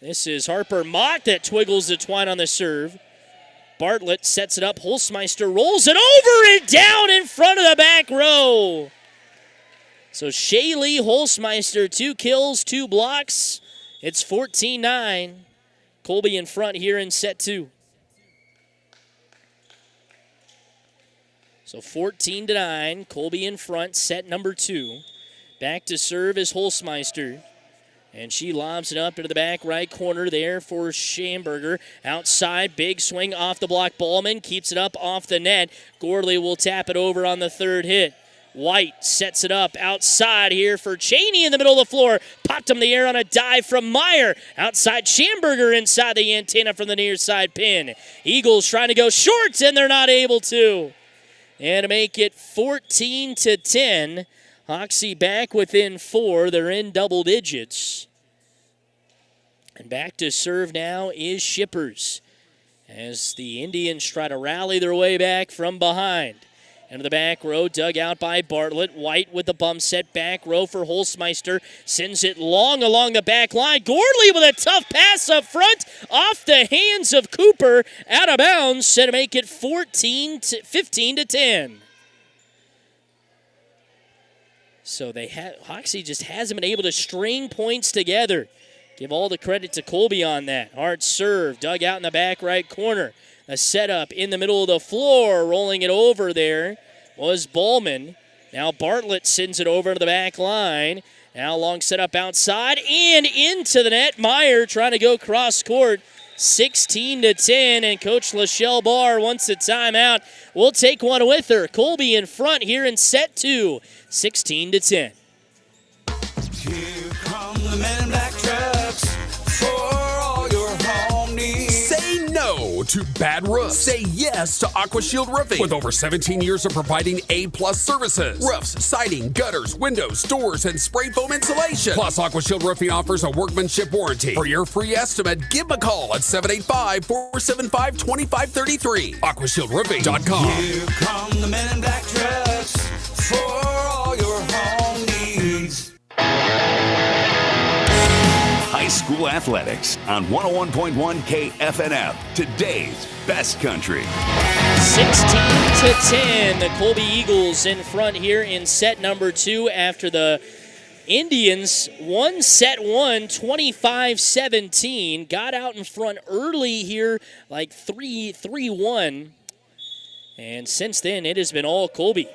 B: This is Harper Mock that twiggles the twine on the serve. Bartlett sets it up. Holzmeister rolls it over and down in front of the back row. So Shaylee Holzmeister, 2 kills, 2 blocks. It's 14-9. Colby in front here in set 2. So 14-9, Colby in front, set number 2. Back to serve is Holzmeister. And she lobs it up into the back right corner there for Schamberger. Outside, big swing off the block. Ballman keeps it up off the net. Gordley will tap it over on the third hit. White sets it up outside here for Cheney in the middle of the floor. Popped him the air on a dive from Meyer. Outside, Schamberger inside the antenna from the near side pin. Eagles trying to go short, and they're not able to. And to make it 14-10, Hoxie back within 4. They're in double digits. And back to serve now is Shippers as the Indians try to rally their way back from behind. Into the back row, dug out by Bartlett. White with the bump set, back row for Holzmeister. Sends it long along the back line. Gordley with a tough pass up front, off the hands of Cooper, out of bounds, set to make it 15-10. So Hoxie just hasn't been able to string points together. Give all the credit to Colby on that. Hard serve, dug out in the back right corner. A setup in the middle of the floor, rolling it over there was Ballman. Now Bartlett sends it over to the back line. Now long setup outside and into the net. Meyer trying to go cross court. 16-10, and Coach Lachelle Barr wants a timeout. We'll take one with her. Colby in front here in set 2, 16-10.
H: Here come the men in black trucks for all your home needs.
A: Say no
I: to bad roofs. Say yes to AquaShield Roofing. With over 17 years of providing A-plus services. Roofs, siding, gutters, windows, doors, and spray foam insulation. Plus, AquaShield Roofing offers a workmanship warranty. For your free estimate, give them a call at 785-475-2533. AquaShieldRoofing.com.
H: Here come the men in black trucks for all your home needs.
E: High school athletics on 101.1 KFNF. Today's best country.
B: 16-10, the Colby Eagles in front here in set number 2 after the Indians won set 1, 25-17. Got out in front early here, like 3-1. And since then, it has been all Colby.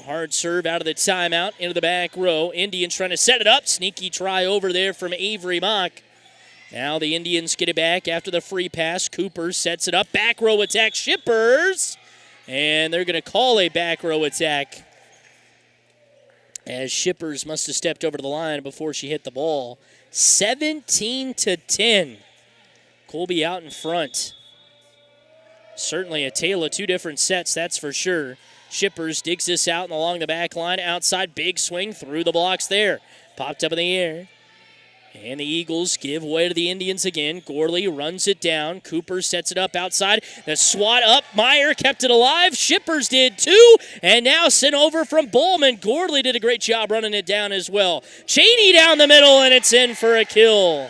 B: Hard serve out of the timeout into the back row. Indians trying to set it up. Sneaky try over there from Avery Mock. Now the Indians get it back after the free pass. Cooper sets it up. Back row attack. Shippers. And they're going to call a back row attack, as Shippers must have stepped over to the line before she hit the ball. 17-10. Colby out in front. Certainly a tale of two different sets, that's for sure. Shippers digs this out and along the back line. Outside, big swing through the blocks there. Popped up in the air. And the Eagles give way to the Indians again. Gorley runs it down. Cooper sets it up outside. The swat up. Meyer kept it alive. Shippers did too. And now sent over from Bowman. Gorley did a great job running it down as well. Cheney down the middle, and it's in for a kill.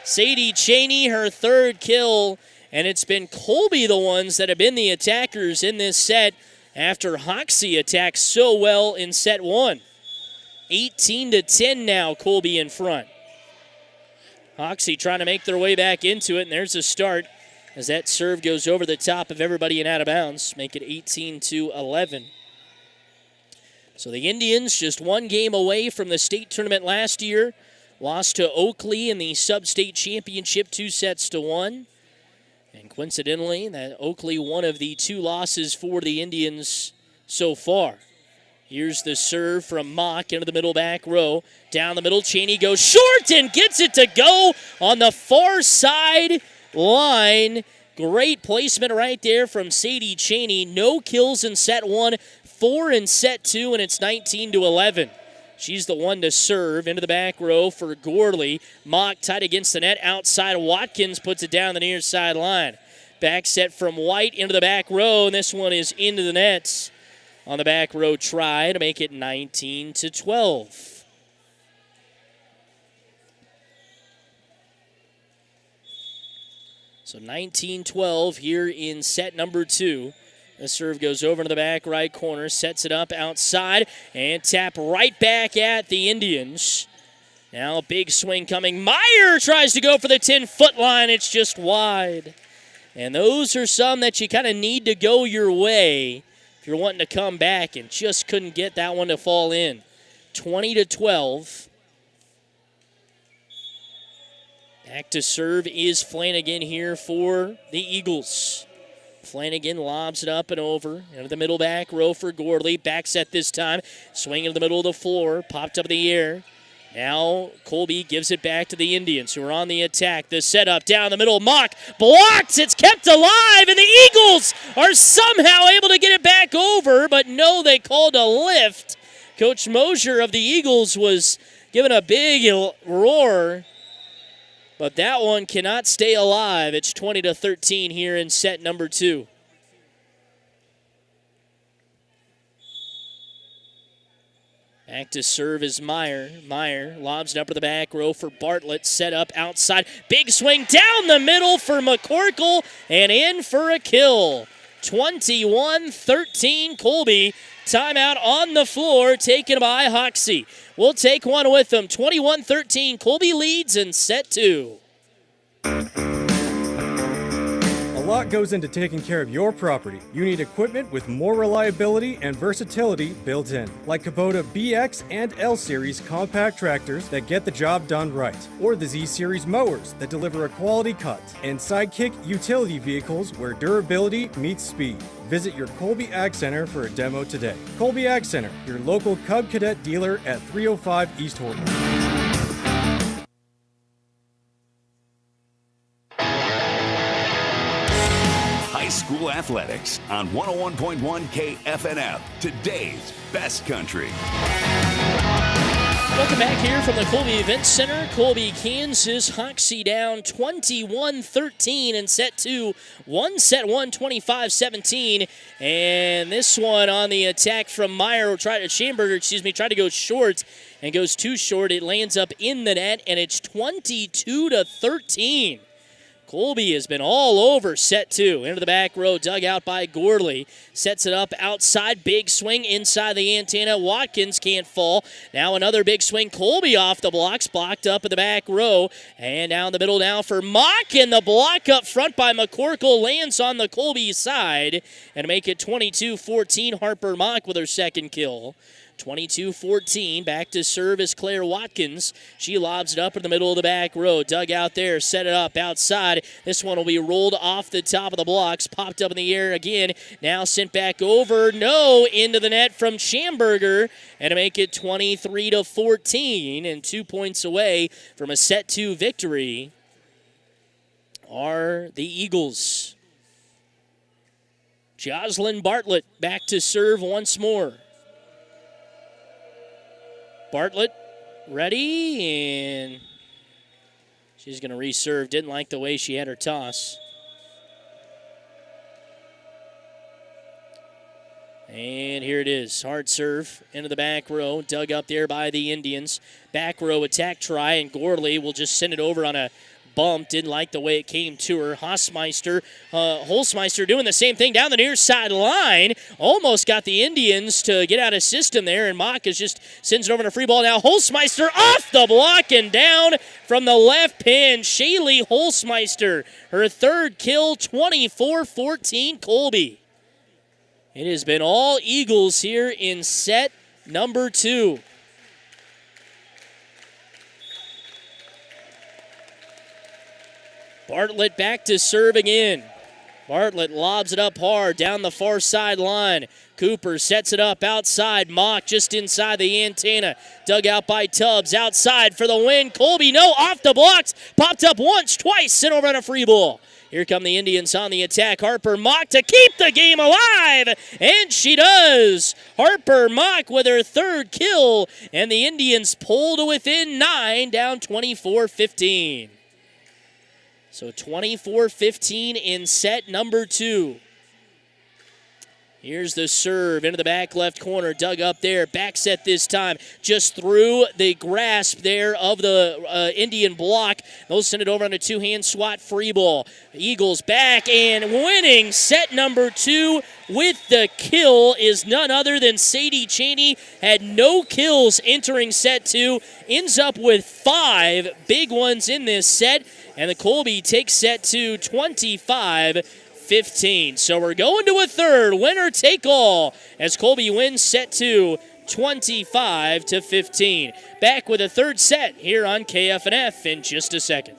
B: Sadie Cheney, her third kill. And it's been Colby the ones that have been the attackers in this set after Hoxie attacked so well in set 1. 18-10 now, Colby in front. Hoxie trying to make their way back into it, and there's a start as that serve goes over the top of everybody and out of bounds, make it 18-11. So the Indians just one game away from the state tournament last year, lost to Oakley in the sub-state championship 2-1. And coincidentally, that Oakley one of the two losses for the Indians so far. Here's the serve from Mock into the middle back row. Down the middle, Cheney goes short and gets it to go on the far side line. Great placement right there from Sadie Cheney. No kills in set 1, 4 in set 2, and it's 19-11. She's the one to serve into the back row for Gorley. Mock tight against the net outside. Watkins puts it down the near side line. Back set from White into the back row, and this one is into the nets. On the back row try to make it 19-12. So 19-12 here in set number 2. The serve goes over to the back right corner, sets it up outside, and tap right back at the Indians. Now a big swing coming. Meyer tries to go for the 10-foot line. It's just wide. And those are some that you kind of need to go your way if you're wanting to come back, and just couldn't get that one to fall in. 20-12. Back to serve is Flanagan here for the Eagles. Flanagan lobs it up and over into the middle back row for Gorley. Back set this time. Swing into the middle of the floor. Popped up in the air. Now Colby gives it back to the Indians, who are on the attack. The setup down the middle. Mock blocks. It's kept alive, and the Eagles are somehow able to get it back over, but no, they called a lift. Coach Mosier of the Eagles was giving a big roar, but that one cannot stay alive. It's 20-13 here in set number 2. Back to serve is Meyer. Meyer lobs it up to the back row for Bartlett. Set up outside. Big swing down the middle for McCorkle and in for a kill. 21-13 Colby. Timeout on the floor taken by Hoxie. We'll take one with them. 21-13. Colby leads in set 2.
J: A lot goes into taking care of your property. You need equipment with more reliability and versatility built in, like Kubota BX and L Series compact tractors that get the job done right, or the Z Series mowers that deliver a quality cut, and Sidekick utility vehicles where durability meets speed. Visit your Colby Ag Center for a demo today. Colby Ag Center, your local Cub Cadet dealer at 305 East Horton.
E: high school athletics on 101.1 KFNF, today's best country.
B: Welcome back here from the Colby Event Center. Colby, Kansas. Hoxie down 21-13 in set 2. Set 1, 25-17. And this one on the attack from Schamberger, tried to go short and goes too short. It lands up in the net, and it's 22-13. Colby has been all over set 2. Into the back row, dug out by Gorley. Sets it up outside, big swing inside the antenna. Watkins can't fall. Now another big swing. Colby off the blocks, blocked up in the back row. And down the middle now for Mock, and the block up front by McCorkle lands on the Colby side. And make it 22-14, Harper Mock with her second kill. 22-14, back to serve is Claire Watkins. She lobs it up in the middle of the back row. Dug out there, set it up outside. This one will be rolled off the top of the blocks, popped up in the air again. Now sent back over, into the net from Schamberger. And to make it 23-14, and 2 points away from a set 2 victory are the Eagles. Jocelyn Bartlett back to serve once more. Bartlett ready, and she's going to reserve. Didn't like the way she had her toss. And here it is. Hard serve into the back row. Dug up there by the Indians. Back row attack try, and Gorley will just send it over on a bump. Didn't like the way it came to her. Holzmeister doing the same thing down the near side line. Almost got the Indians to get out of system there, and Mock is just sends it over to free ball. Now Holzmeister off the block and down from the left pin. Shaylee Holzmeister, her third kill, 24-14 Colby. It has been all Eagles here in set number 2. Bartlett back to serve again. Bartlett lobs it up hard down the far sideline. Cooper sets it up outside. Mock just inside the antenna. Dug out by Tubbs. Outside for the win. Colby, off the blocks. Popped up once, twice. Sent over on a free ball. Here come the Indians on the attack. Harper Mock to keep the game alive. And she does. Harper Mock with her third kill. And the Indians pull to within 9, down 24-15. So 24-15 in set number 2. Here's the serve into the back left corner. Dug up there. Back set this time. Just through the grasp there of the Indian block. They'll send it over on a two-hand swat free ball. Eagles back and winning set number 2 with the kill is none other than Sadie Cheney. Had no kills entering set 2. Ends up with 5 big ones in this set. And the Colby takes set 2 25-15. So we're going to a third, winner take all, as Colby wins set 2 25-15. Back with a third set here on KFNF in just a second.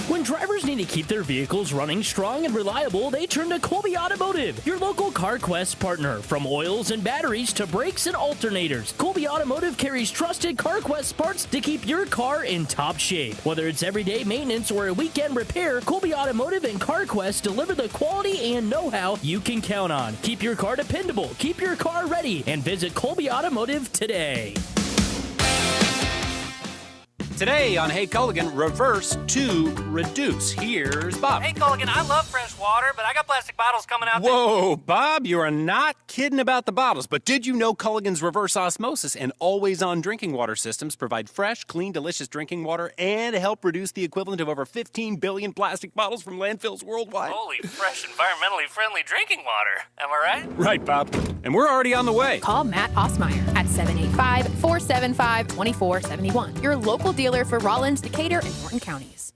K: When drivers need to keep their vehicles running strong and reliable, they turn to Colby Automotive, your local CarQuest partner. From oils and batteries to brakes and alternators, Colby Automotive carries trusted CarQuest parts to keep your car in top shape. Whether it's everyday maintenance or a weekend repair, Colby Automotive and CarQuest deliver the quality and know-how you can count on. Keep your car dependable, keep your car ready, and visit Colby Automotive today.
L: Today on Hey Culligan, reverse to reduce. Here's Bob.
M: Hey Culligan, I love fresh water, but I got plastic bottles coming out.
L: Whoa, Bob, you are not kidding about the bottles. But did you know Culligan's reverse osmosis and always-on drinking water systems provide fresh, clean, delicious drinking water and help reduce the equivalent of over 15 billion plastic bottles from landfills worldwide?
M: Holy, fresh, environmentally friendly drinking water. Am I right?
L: Right, Bob. And we're already on the way.
N: Call Matt Osmeyer at 785-475-2471. Your local dealer for Rollins, Decatur, and Norton counties.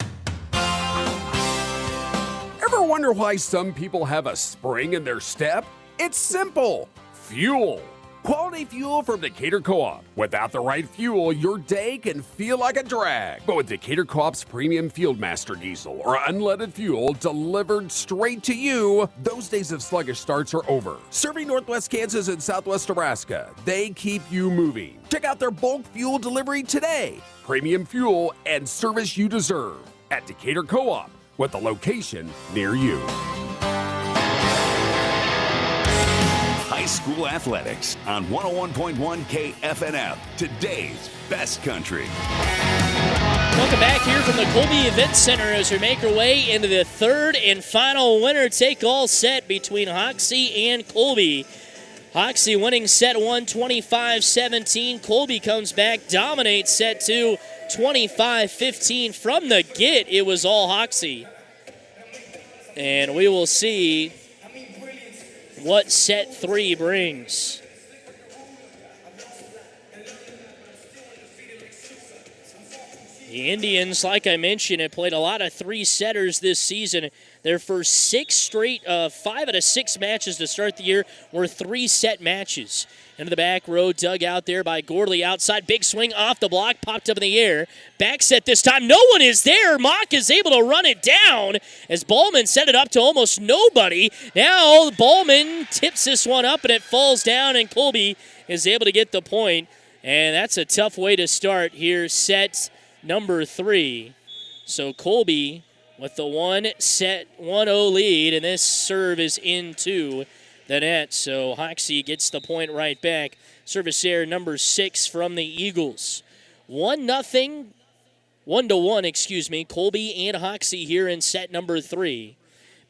I: Ever wonder why some people have a spring in their step? It's simple. Fuel. Quality fuel from Decatur Co-op. Without the right fuel, your day can feel like a drag. But with Decatur Co-op's premium Fieldmaster diesel or unleaded fuel delivered straight to you, those days of sluggish starts are over. Serving Northwest Kansas and Southwest Nebraska, they keep you moving. Check out their bulk fuel delivery today. Premium fuel and service you deserve at Decatur Co-op. with a location near you.
E: High school athletics on 101.1 KFNF, today's best country.
B: Welcome back here from the Colby Event Center as we make our way into the third and final winner-take-all set between Hoxie and Colby. Hoxie winning set 1, 25-17. Colby comes back, dominates set 2, 25-15. From the get, it was all Hoxie. And we will see what set 3 brings. The Indians, like I mentioned, have played a lot of three-setters this season. Their first 5 out of 6 matches to start the year were 3-set matches. Into the back row, dug out there by Gordley outside. Big swing off the block, popped up in the air. Back set this time. No one is there. Mock is able to run it down as Ballman set it up to almost nobody. Now Ballman tips this one up and it falls down, and Colby is able to get the point. And that's a tough way to start here, set number 3. So Colby with the 1-0 lead, and this serve is into the net. So Hoxie gets the point right back. Service error number 6 from the Eagles. 1-1, Colby and Hoxie here in set number 3.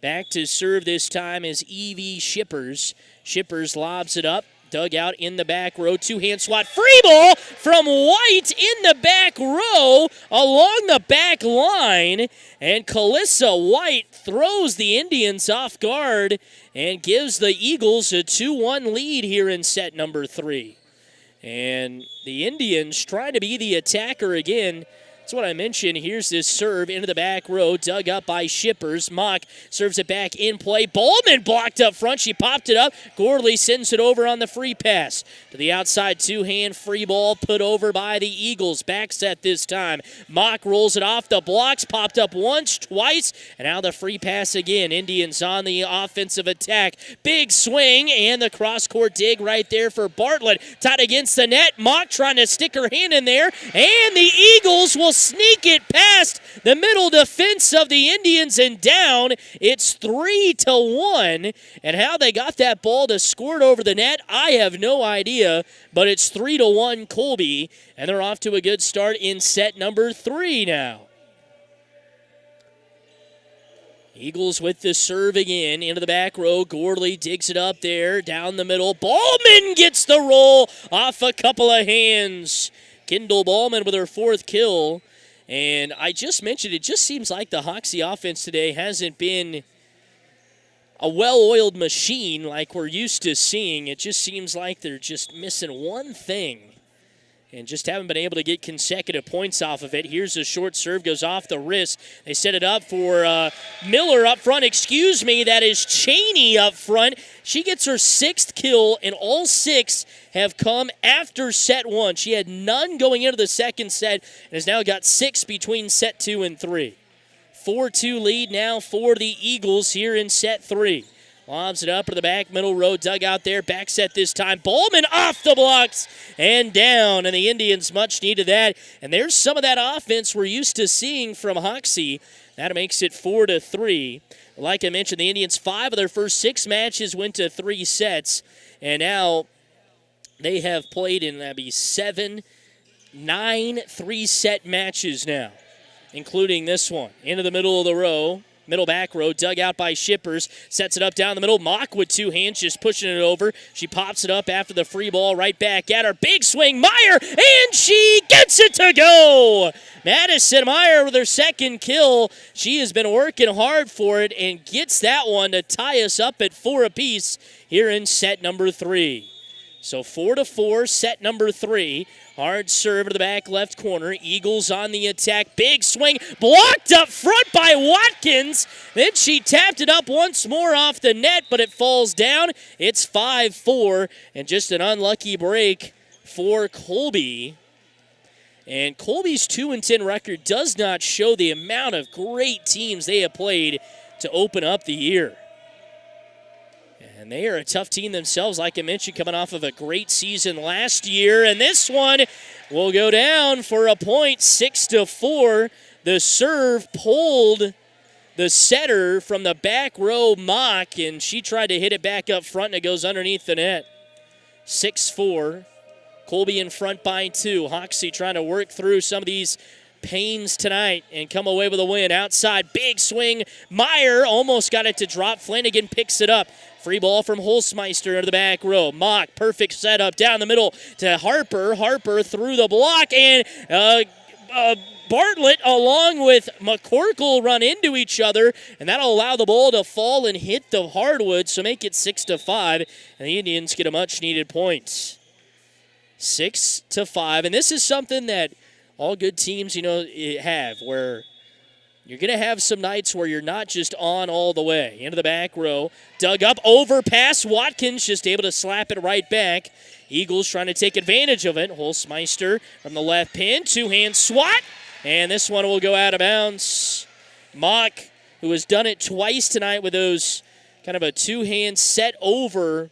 B: Back to serve this time is Evie Shippers. Shippers lobs it up. Dug out in the back row, 2-hand swat. Free ball from White in the back row along the back line. And Calissa White throws the Indians off guard and gives the Eagles a 2-1 lead here in set number 3. And the Indians try to be the attacker again. That's what I mentioned. Here's this serve into the back row, dug up by Shippers. Mock serves it back in play. Ballman blocked up front. She popped it up. Gordley sends it over on the free pass. To the outside, 2-hand free ball put over by the Eagles. Back set this time. Mock rolls it off the blocks. Popped up once, twice, and now the free pass again. Indians on the offensive attack. Big swing and the cross-court dig right there for Bartlett. Tied against the net. Mock trying to stick her hand in there, and the Eagles will sneak it past the middle defense of the Indians and down. It's 3-1. And how they got that ball to squirt over the net, I have no idea. But it's 3-1 Colby, and they're off to a good start in set number 3 now. Eagles with the serve again into the back row. Gordley digs it up there down the middle. Ballman gets the roll off a couple of hands. Kendall Ballman with her 4th kill. And I just mentioned, it just seems like the Hoxie offense today hasn't been a well-oiled machine like we're used to seeing. It just seems like they're just missing one thing and just haven't been able to get consecutive points off of it. Here's a short serve, goes off the wrist. They set it up for Miller up front. Excuse me, that is Cheney up front. She gets her 6th kill, and all 6 have come after set 1. She had none going into the second set and has now got 6 between set 2 and 3. 4-2 lead now for the Eagles here in set 3. Lobs it up to the back middle row, dug out there, back set this time. Ballman off the blocks and down, and the Indians much needed that. And there's some of that offense we're used to seeing from Hoxie. That makes it 4-3. Like I mentioned, the Indians, 5 of their first 6 matches went to 3 sets, and now they have played in 9 3-set matches now, including this one. Into the middle of the row. Middle back row, dug out by Shippers. Sets it up down the middle. Mock with 2 hands, just pushing it over. She pops it up after the free ball, right back at her. Big swing, Meyer, and she gets it to go! Madison Meyer with her 2nd kill. She has been working hard for it and gets that one to tie us up at 4 apiece here in set number 3. So 4-4, set number 3. Hard serve to the back left corner. Eagles on the attack. Big swing. Blocked up front by Watkins. Then she tapped it up once more off the net, but it falls down. It's 5-4, and just an unlucky break for Colby. And Colby's 2-10 record does not show the amount of great teams they have played to open up the year. And they are a tough team themselves, like I mentioned, coming off of a great season last year. And this one will go down for a point, 6-4. The serve pulled the setter from the back row, Mock, and she tried to hit it back up front, and it goes underneath the net. 6-4. Colby in front by 2. Hoxie trying to work through some of these pains tonight and come away with a win. Outside, big swing. Meyer almost got it to drop. Flanagan picks it up. Free ball from Holzmeister into the back row. Mock, perfect setup down the middle to Harper. Harper through the block, and Bartlett along with McCorkle run into each other, and that'll allow the ball to fall and hit the hardwood, so make it 6-5, and the Indians get a much-needed point. 6-5, and this is something that all good teams, have, where you're going to have some nights where you're not just on all the way. Into the back row, dug up, overpass, Watkins just able to slap it right back. Eagles trying to take advantage of it. Holzmeister from the left pin, two-hand swat, and this one will go out of bounds. Mock, who has done it twice tonight with those kind of a two-hand set over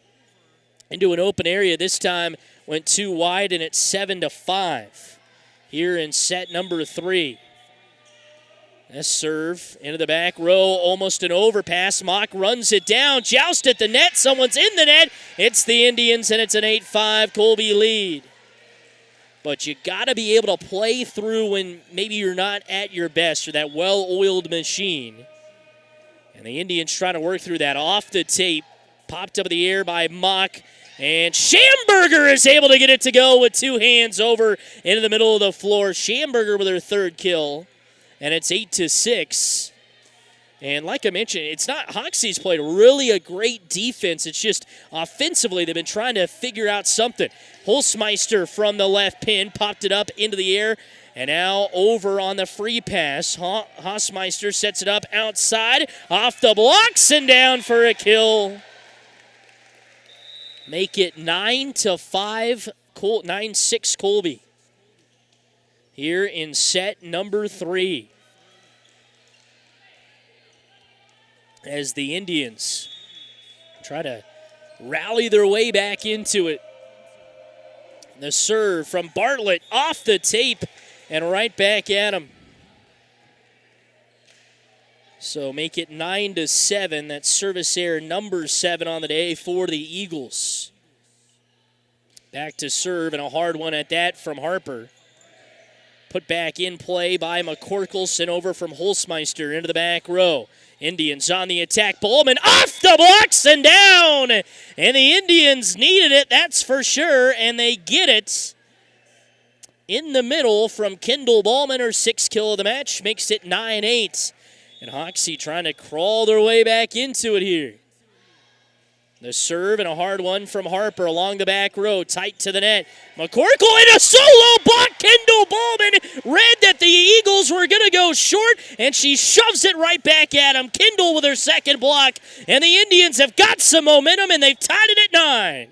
B: into an open area. This time went too wide, and it's 7-5 here in set number 3. This serve into the back row, almost an overpass. Mock runs it down, joust at the net. Someone's in the net. It's the Indians, and it's an 8-5 Colby lead. But you got to be able to play through when maybe you're not at your best or that well-oiled machine. And the Indians trying to work through that off the tape. Popped up in the air by Mock. And Schamberger is able to get it to go with two hands over into the middle of the floor. Schamberger with her third kill. And it's 8-6. And like I mentioned, it's not Hoxie's played really a great defense. It's just offensively they've been trying to figure out something. Holzmeister from the left pin popped it up into the air. And now over on the free pass. Holzmeister sets it up outside. Off the blocks and down for a kill. Make it 9-5, 9-6 Colby. Here in set number 3. As the Indians try to rally their way back into it. The serve from Bartlett off the tape and right back at him. So make it 9-7. That's service error number 7 on the day for the Eagles. Back to serve, and a hard one at that from Harper. Put back in play by McCorkle, sent over from Holzmeister into the back row. Indians on the attack. Bowman off the blocks and down. And the Indians needed it, that's for sure, and they get it. In the middle from Kendall Ballman, her 6th kill of the match, makes it 9-8. And Hoxie trying to crawl their way back into it here. The serve and a hard one from Harper along the back row, tight to the net. McCorkle in a solo block. Kendall Ballman read that the Eagles were going to go short, and she shoves it right back at him. Kendall with her second block, and the Indians have got some momentum, and they've tied it at 9.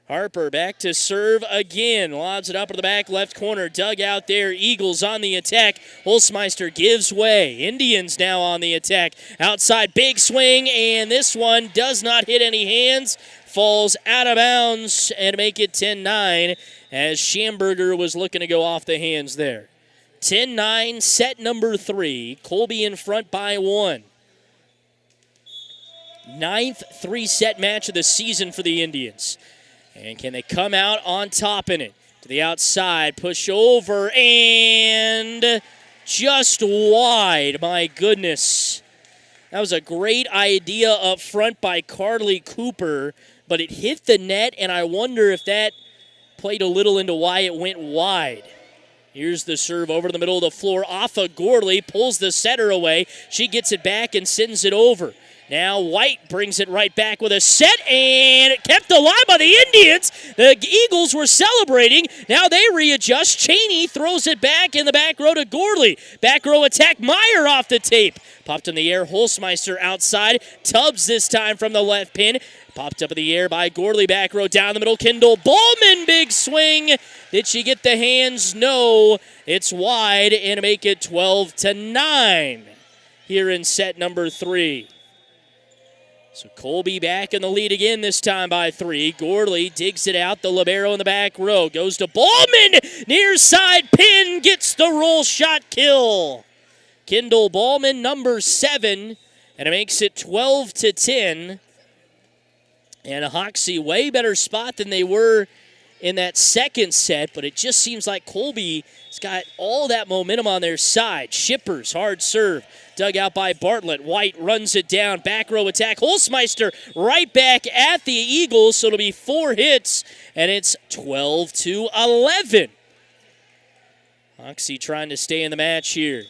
B: Harper back to serve again. Lobs it up to the back left corner. Dug out there. Eagles on the attack. Holzmeister gives way. Indians now on the attack. Outside, big swing, and this one does not hit any hands. Falls out of bounds and make it 10-9 as Schamberger was looking to go off the hands there. 10-9, set number 3. Colby in front by 1. 9th 3-set match of the season for the Indians. And can they come out on top in it? To the outside, push over, and just wide. My goodness. That was a great idea up front by Carly Cooper, but it hit the net, and I wonder if that played a little into why it went wide. Here's the serve over the middle of the floor. Off of Gorley, pulls the setter away. She gets it back and sends it over. Now White brings it right back with a set, and it kept alive by the Indians. The Eagles were celebrating. Now they readjust. Cheney throws it back in the back row to Gorley. Back row attack. Meyer off the tape. Popped in the air. Holzmeister outside. Tubbs this time from the left pin. Popped up in the air by Gorley. Back row down the middle. Kendall Ballman. Big swing. Did she get the hands? No. It's wide, and make it 12-9 here in set number 3. So Colby back in the lead again, this time by 3. Gorley digs it out. The libero in the back row goes to Ballman. Near side pin, gets the roll shot kill. Kendall Ballman, number 7, and it makes it 12-10. And Hoxie way better spot than they were in that second set, but it just seems like Colby has got all that momentum on their side. Shippers, hard serve, dug out by Bartlett. White runs it down, back row attack. Holzmeister right back at the Eagles, so it'll be 4 hits, and it's 12-11. Hoxie trying to stay in the match here.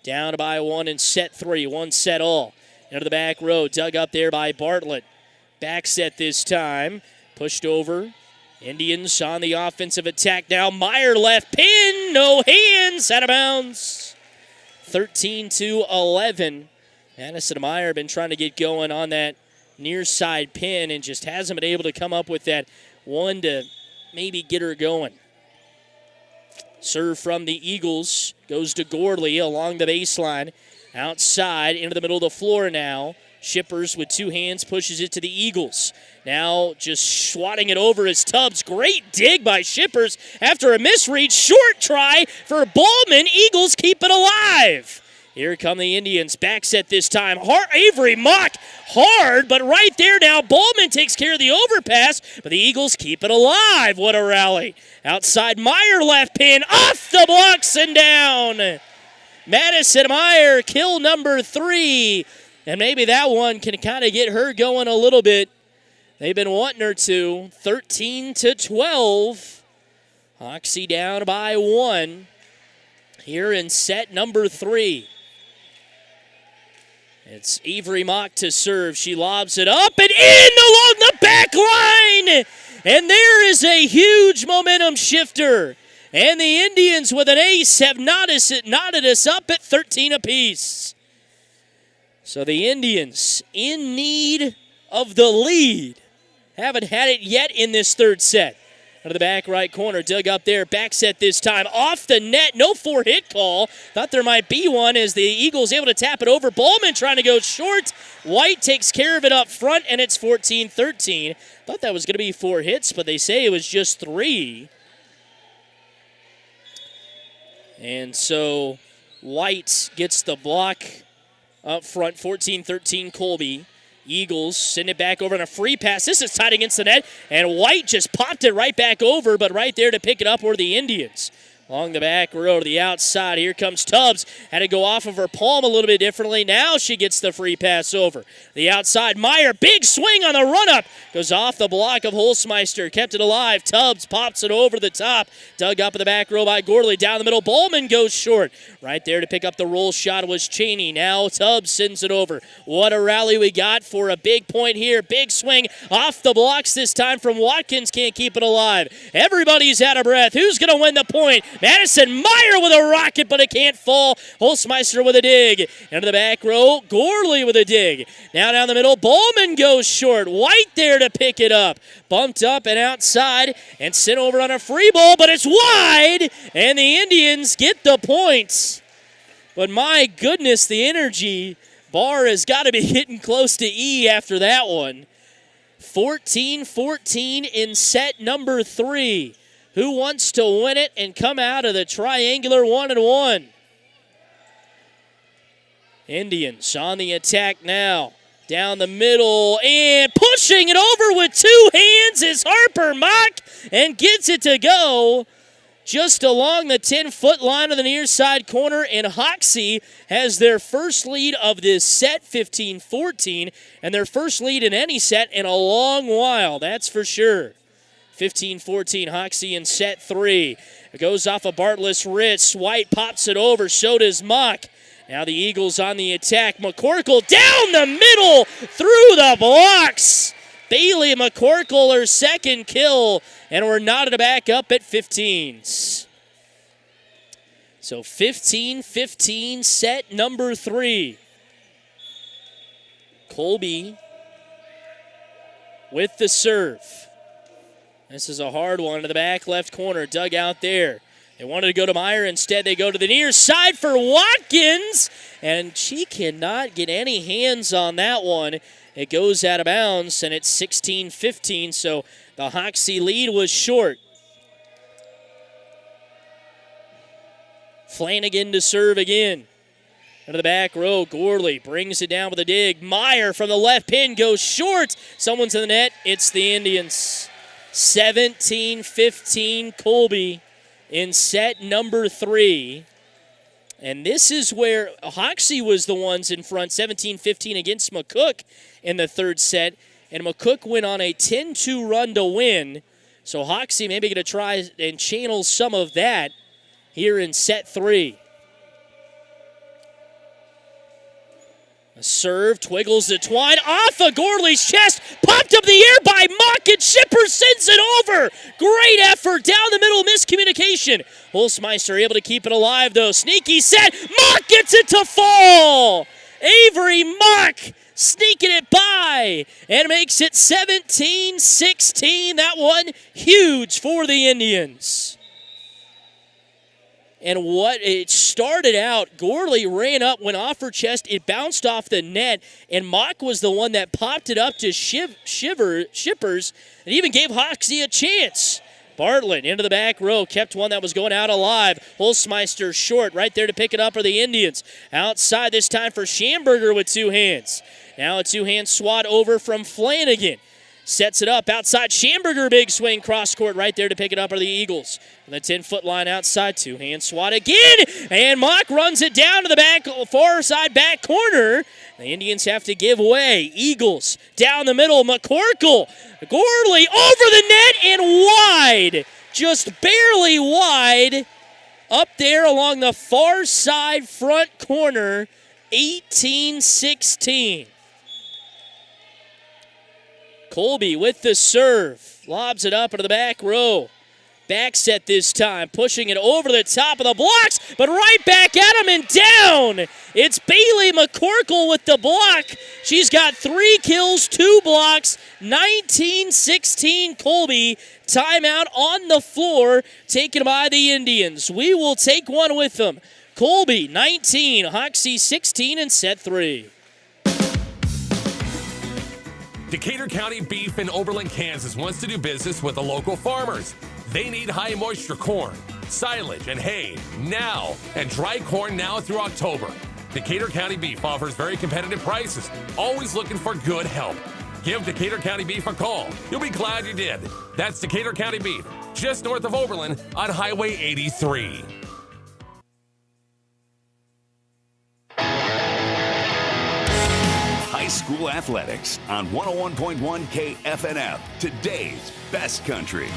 B: Down by 1 in set 3, 1 set all. Into the back row, dug up there by Bartlett. Back set this time, pushed over. Indians on the offensive attack now. Meyer left pin, no hands, out of bounds. 13-11. Madison Meyer been trying to get going on that near side pin and just hasn't been able to come up with that one to maybe get her going. Serve from the Eagles goes to Gorley along the baseline. Outside into the middle of the floor now. Shippers with 2 hands pushes it to the Eagles. Now just swatting it over is Tubbs. Great dig by Shippers after a misread. Short try for Ballman. Eagles keep it alive. Here come the Indians. Back set this time. Avery Mock hard, but right there now. Ballman takes care of the overpass, but the Eagles keep it alive. What a rally. Outside Meyer left pin. Off the blocks and down. Madison Meyer, kill number 3. And maybe that one can kind of get her going a little bit. They've been wanting her to. 13-12. Hoxie down by 1 here in set number 3. It's Avery Mock to serve. She lobs it up and in along the back line. And there is a huge momentum shifter. And the Indians with an ace have knotted us up at 13 apiece. So the Indians in need of the lead. Haven't had it yet in this third set. Out of the back right corner, dug up there. Back set this time. Off the net. No 4-hit call. Thought there might be one as the Eagles able to tap it over. Ballman trying to go short. White takes care of it up front, and it's 14-13. Thought that was going to be 4 hits, but they say it was just 3. And so White gets the block up front. 14-13 Colby. Eagles send it back over on a free pass. This is tied against the net, and White just popped it right back over, but right there to pick it up were the Indians. Along the back row to the outside, here comes Tubbs. Had to go off of her palm a little bit differently. Now she gets the free pass over. The outside, Meyer, big swing on the run-up. Goes off the block of Holzmeister. Kept it alive. Tubbs pops it over the top. Dug up in the back row by Gorley. Down the middle, Ballman goes short. Right there to pick up the roll shot was Cheney. Now Tubbs sends it over. What a rally we got for a big point here. Big swing off the blocks this time from Watkins. Can't keep it alive. Everybody's out of breath. Who's going to win the point? Madison Meyer with a rocket, but it can't fall. Holzmeister with a dig. Into the back row, Gorley with a dig. Now down the middle, Ballman goes short. White there to pick it up. Bumped up and outside and sent over on a free ball, but it's wide, and the Indians get the points. But my goodness, the energy bar has got to be hitting close to E after that one. 14-14 in set number 3. Who wants to win it and come out of the triangular 1-1? Indians on the attack now. Down the middle and pushing it over with 2 hands is Harper Mock and gets it to go just along the 10-foot line of the near side corner. And Hoxie has their first lead of this set, 15-14, and their first lead in any set in a long while, that's for sure. 15-14, Hoxie in set 3. It goes off of Bartlett's wrist. White pops it over, so does Mock. Now the Eagles on the attack. McCorkle down the middle, through the blocks. Bailey McCorkle, her second kill, and we're knotted back up at 15s. So 15-15, set number 3. Colby with the serve. This is a hard one to the back left corner, dug out there. They wanted to go to Meyer. Instead, they go to the near side for Watkins, and she cannot get any hands on that one. It goes out of bounds, and it's 16-15, so the Hoxie lead was short. Flanagan to serve again. Into the back row, Gorley brings it down with a dig. Meyer from the left pin goes short. Someone's in the net. It's the Indians. 17-15 Colby in set number 3. And this is where Hoxie was the ones in front, 17-15 against McCook in the third set. And McCook went on a 10-2 run to win. So Hoxie maybe going to try and channel some of that here in set 3. A serve, twiggles the twine, off of Gorley's chest, popped up the air by Mock, and Shipper sends it over. Great effort, down the middle, miscommunication. Holzmeister able to keep it alive, though. Sneaky set, Mock gets it to fall. Avery Mock sneaking it by and makes it 17-16. That one huge for the Indians. And what it started out, Gorley ran up, went off her chest, it bounced off the net, and Mock was the one that popped it up to Shippers, and even gave Hoxie a chance. Bartlett into the back row, kept one that was going out alive. Holzmeister short, right there to pick it up are the Indians. Outside this time for Schamberger with 2 hands. Now a 2-hand swat over from Flanagan. Sets it up outside. Schamberger, big swing, cross court right there to pick it up are the Eagles. On the 10-foot line outside, 2-hand swat again. And Mock runs it down to the back, far side back corner. The Indians have to give way. Eagles down the middle. McCorkle. Gorley over the net and wide. Just barely wide. Up there along the far side front corner. 18-16. Colby with the serve. Lobs it up into the back row. Back set this time, pushing it over the top of the blocks, but right back at him and down. It's Bailey McCorkle with the block. She's got 3 kills, 2 blocks, 19-16 Colby. Timeout on the floor, taken by the Indians. We will take one with them. Colby, 19, Hoxie, 16 in set 3.
C: Decatur County Beef in Oberlin, Kansas wants to do business with the local farmers. They need high moisture corn, silage, and hay now, and dry corn now through October. Decatur County Beef offers very competitive prices, always looking for good help. Give Decatur County Beef a call. You'll be glad you did. That's Decatur County Beef, just north of Oberlin on Highway 83.
E: High school athletics on 101.1 KFNF, today's best country.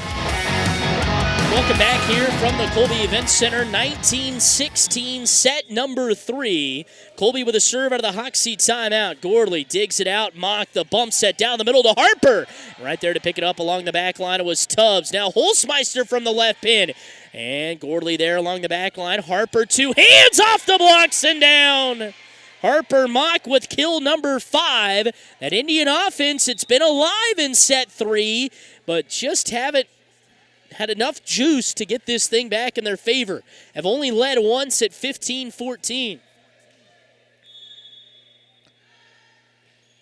B: Welcome back here from the Colby Event Center, 19-16, set number 3. Colby with a serve out of the Hoxie timeout. Gorley digs it out. Mock the bump set down the middle to Harper. Right there to pick it up along the back line, it was Tubbs. Now Holzmeister from the left pin. And Gorley there along the back line. Harper, 2 hands off the blocks and down. Harper Mock with kill number 5. That Indian offense, it's been alive in set 3, but just haven't had enough juice to get this thing back in their favor. Have only led once at 15-14.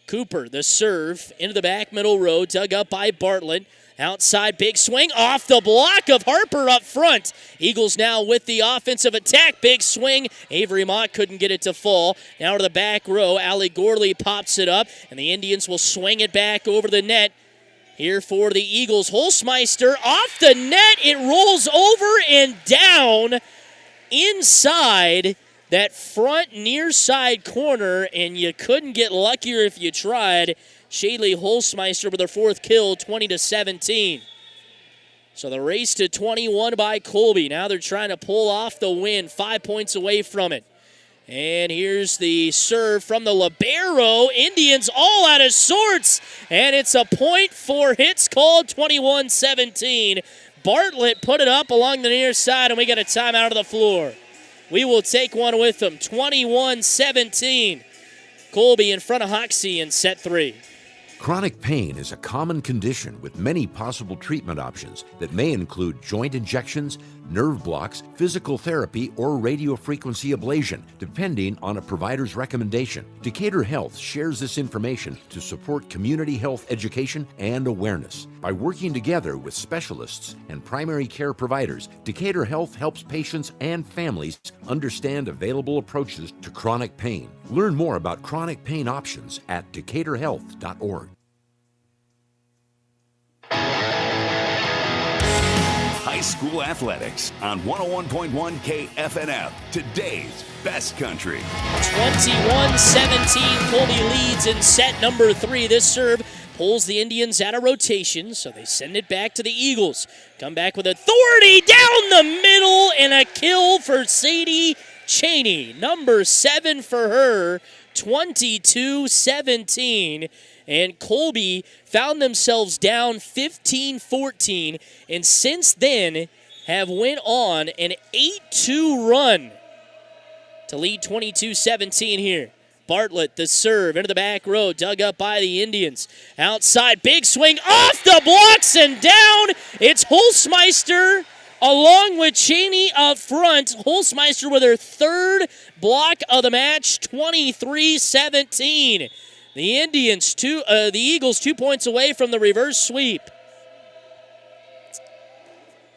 B: Cooper, the serve, into the back middle row, dug up by Bartlett. Outside, big swing, off the block of Harper up front. Eagles now with the offensive attack. Big swing. Avery Mott couldn't get it to fall. Now to the back row. Allie Gorley pops it up, and the Indians will swing it back over the net. Here for the Eagles. Holzmeister off the net. It rolls over and down inside that front near side corner, and you couldn't get luckier if you tried. Shaylee Holzmeister with her 4th kill, 20-17. So the race to 21 by Colby. Now they're trying to pull off the win, 5 points away from it. And here's the serve from the libero. Indians all out of sorts, and it's a point for hits called, 21-17. Bartlett put it up along the near side, and we got a timeout of the floor. We will take one with them, 21-17. Colby in front of Hoxie in set 3.
O: Chronic pain is a common condition with many possible treatment options that may include joint injections, nerve blocks, physical therapy, or radiofrequency ablation, depending on a provider's recommendation. Decatur Health shares this information to support community health education and awareness. By working together with specialists and primary care providers, Decatur Health helps patients and families understand available approaches to chronic pain. Learn more about chronic pain options at decaturhealth.org.
E: High school athletics on 101.1 KFNF. Today's best country.
B: 21-17, Colby leads in set number 3. This serve pulls the Indians out of rotation, so they send it back to the Eagles. Come back with authority down the middle and a kill for Sadie Cheney. Number 7 for her, 22-17. And Colby found themselves down 15-14, and since then have went on an 8-2 run to lead 22-17 here. Bartlett, the serve, into the back row, dug up by the Indians. Outside, big swing, off the blocks and down. It's Holzmeister along with Cheney up front. Holzmeister with her third block of the match, 23-17. The Indians, the Eagles 2 points away from the reverse sweep.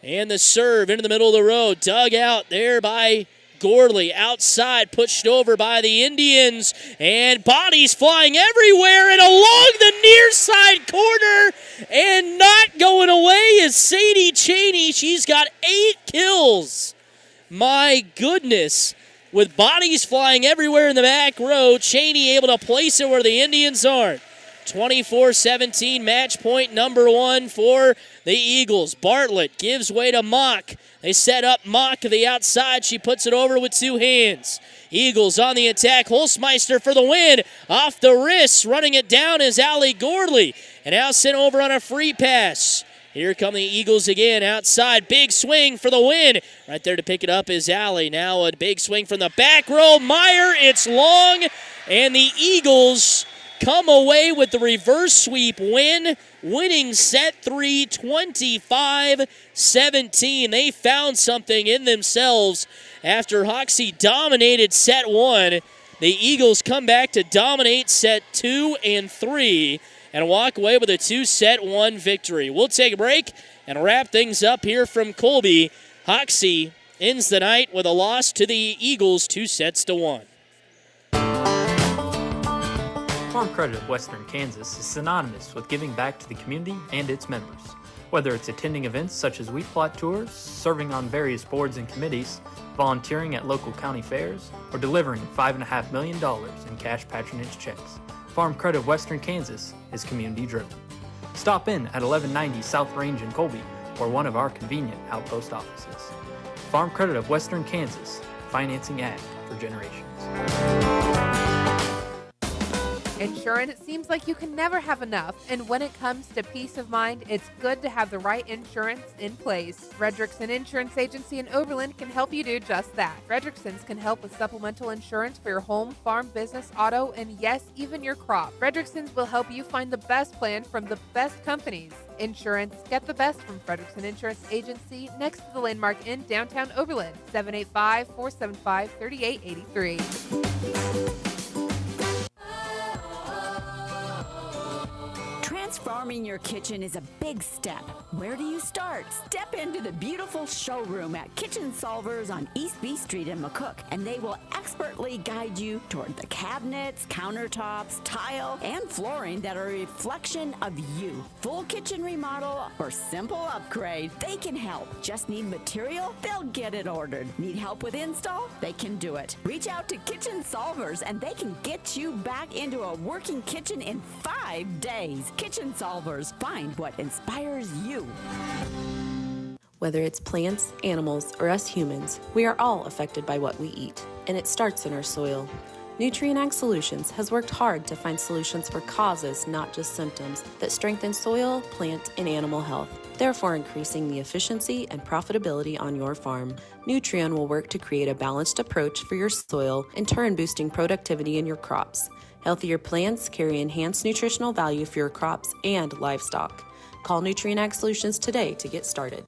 B: And the serve into the middle of the road, dug out there by Gorley. Outside, pushed over by the Indians, and bodies flying everywhere and along the near side corner, and not going away is Sadie Cheney. She's got 8 kills. My goodness. With bodies flying everywhere in the back row, Cheney able to place it where the Indians aren't. 24-17, match point number 1 for the Eagles. Bartlett gives way to Mock. They set up Mock to the outside. She puts it over with 2 hands. Eagles on the attack. Holzmeister for the win. Off the wrists, running it down is Allie Gordley. And now sent over on a free pass. Here come the Eagles again outside. Big swing for the win. Right there to pick it up is Allie. Now a big swing from the back row. Meyer, it's long. And the Eagles come away with the reverse sweep win, winning set 3, 25-17. They found something in themselves after Hoxie dominated set 1. The Eagles come back to dominate set 2 and 3. And walk away with a 2-1 victory. We'll take a break and wrap things up here from Colby. Hoxie ends the night with a loss to the Eagles, 2-1.
P: Farm Credit of Western Kansas is synonymous with giving back to the community and its members. Whether it's attending events such as wheat plot tours, serving on various boards and committees, volunteering at local county fairs, or delivering $5.5 million in cash patronage checks, Farm Credit of Western Kansas is community-driven. Stop in at 1190 South Range in Colby or one of our convenient outpost offices. Farm Credit of Western Kansas, financing ag for generations.
Q: Insurance, it seems like you can never have enough, and when it comes to peace of mind, it's good to have the right insurance in place. Frederickson Insurance Agency in Oberlin can help you do just that. Frederickson's can help with supplemental insurance for your home, farm, business, auto, and yes, even your crop. Frederickson's will help you find the best plan from the best companies. Insurance, get the best from Frederickson Insurance Agency next to the Landmark in downtown Oberlin, 785-475-3883.
R: Transforming your kitchen is a big step. Where do you start? Step into the beautiful showroom at Kitchen Solvers on East B Street in McCook, and they will expertly guide you toward the cabinets, countertops, tile, and flooring that are a reflection of you. Full kitchen remodel or simple upgrade, they can help. Just need material? They'll get it ordered. Need help with install? They can do it. Reach out to Kitchen Solvers and they can get you back into a working kitchen in 5 days. Kitchen Solvers, find what inspires you.
S: Whether it's plants, animals, or us humans, we are all affected by what we eat, and it starts in our soil. Nutrient Ag Solutions has worked hard to find solutions for causes, not just symptoms, that strengthen soil, plant, and animal health, therefore increasing the efficiency and profitability on your farm. Nutrien will work to create a balanced approach for your soil, in turn boosting productivity in your crops. Healthier plants carry enhanced nutritional value for your crops and livestock. Call Nutrien Ag Solutions today to get started.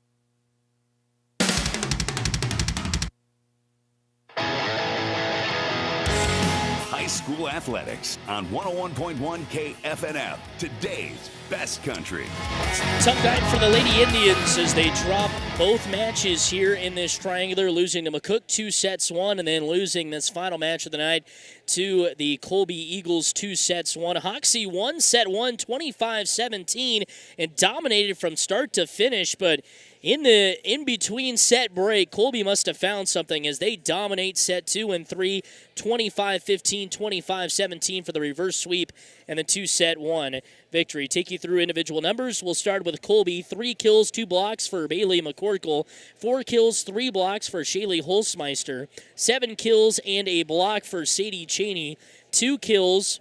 E: high school athletics on 101.1 KFNF, today's best country.
B: Tough night for the Lady Indians as they drop both matches here in this triangular, losing to McCook 2-1 and then losing this final match of the night to the Colby Eagles 2-1. Hoxie won set 1, 25-17, and dominated from start to finish, but in the in-between set break, Colby must have found something as they dominate set 2 and 3, 25-15, 25-17 for the reverse sweep and the 2-1 victory. Take you through individual numbers. We'll start with Colby. 3 kills, 2 blocks for Bailey McCorkle. 4 kills, 3 blocks for Shaylee Holzmeister. 7 kills and a block for Sadie Cheney. 2 kills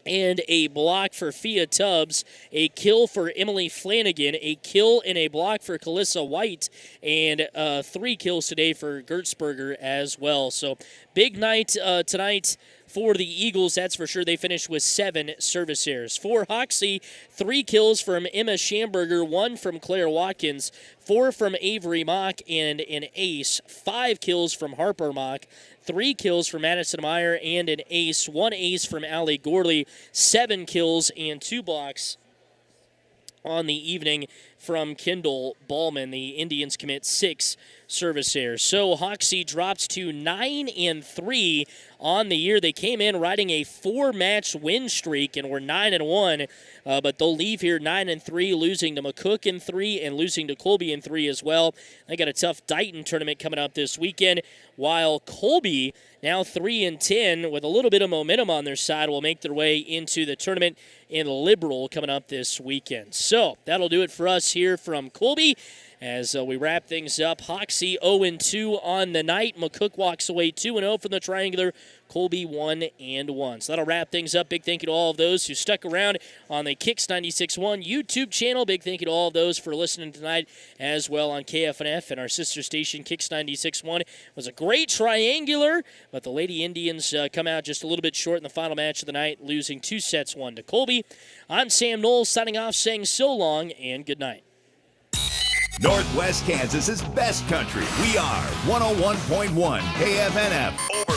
B: and a block for Fia Tubbs, a kill for Emily Flanagan, a kill and a block for Calissa White, and 3 kills today for Gertzberger as well. So big night tonight for the Eagles, that's for sure. They finished with 7 service errors. For Hoxie, 3 kills from Emma Schamberger, 1 from Claire Watkins, 4 from Avery Mock, and an ace. 5 kills from Harper Mock, 3 kills from Madison Meyer, and an ace. 1 ace from Allie Gorley, 7 kills and 2 blocks on the evening from Kendall Ballman. The Indians commit 6 service errors. So Hoxie drops to 9-3 on the year. They came in riding a 4-match win streak and were 9-1, but they'll leave here 9-3, losing to McCook in 3 and losing to Colby in 3 as well. They got a tough Dighton tournament coming up this weekend, while Colby, now 3-10 with a little bit of momentum on their side, will make their way into the tournament in Liberal coming up this weekend. So that'll do it for us here from Colby. As we wrap things up, Hoxie 0-2 on the night. McCook walks away 2-0 from the triangular. Colby 1-1. So that'll wrap things up. Big thank you to all of those who stuck around on the Kicks 96.1 YouTube channel. Big thank you to all of those for listening tonight as well on KFNF and our sister station Kicks 96.1. It was a great triangular, but the Lady Indians come out just a little bit short in the final match of the night, losing 2-1 to Colby. I'm Sam Knowles signing off, saying so long and good night.
E: Northwest Kansas's best country. We are 101.1 KFNF.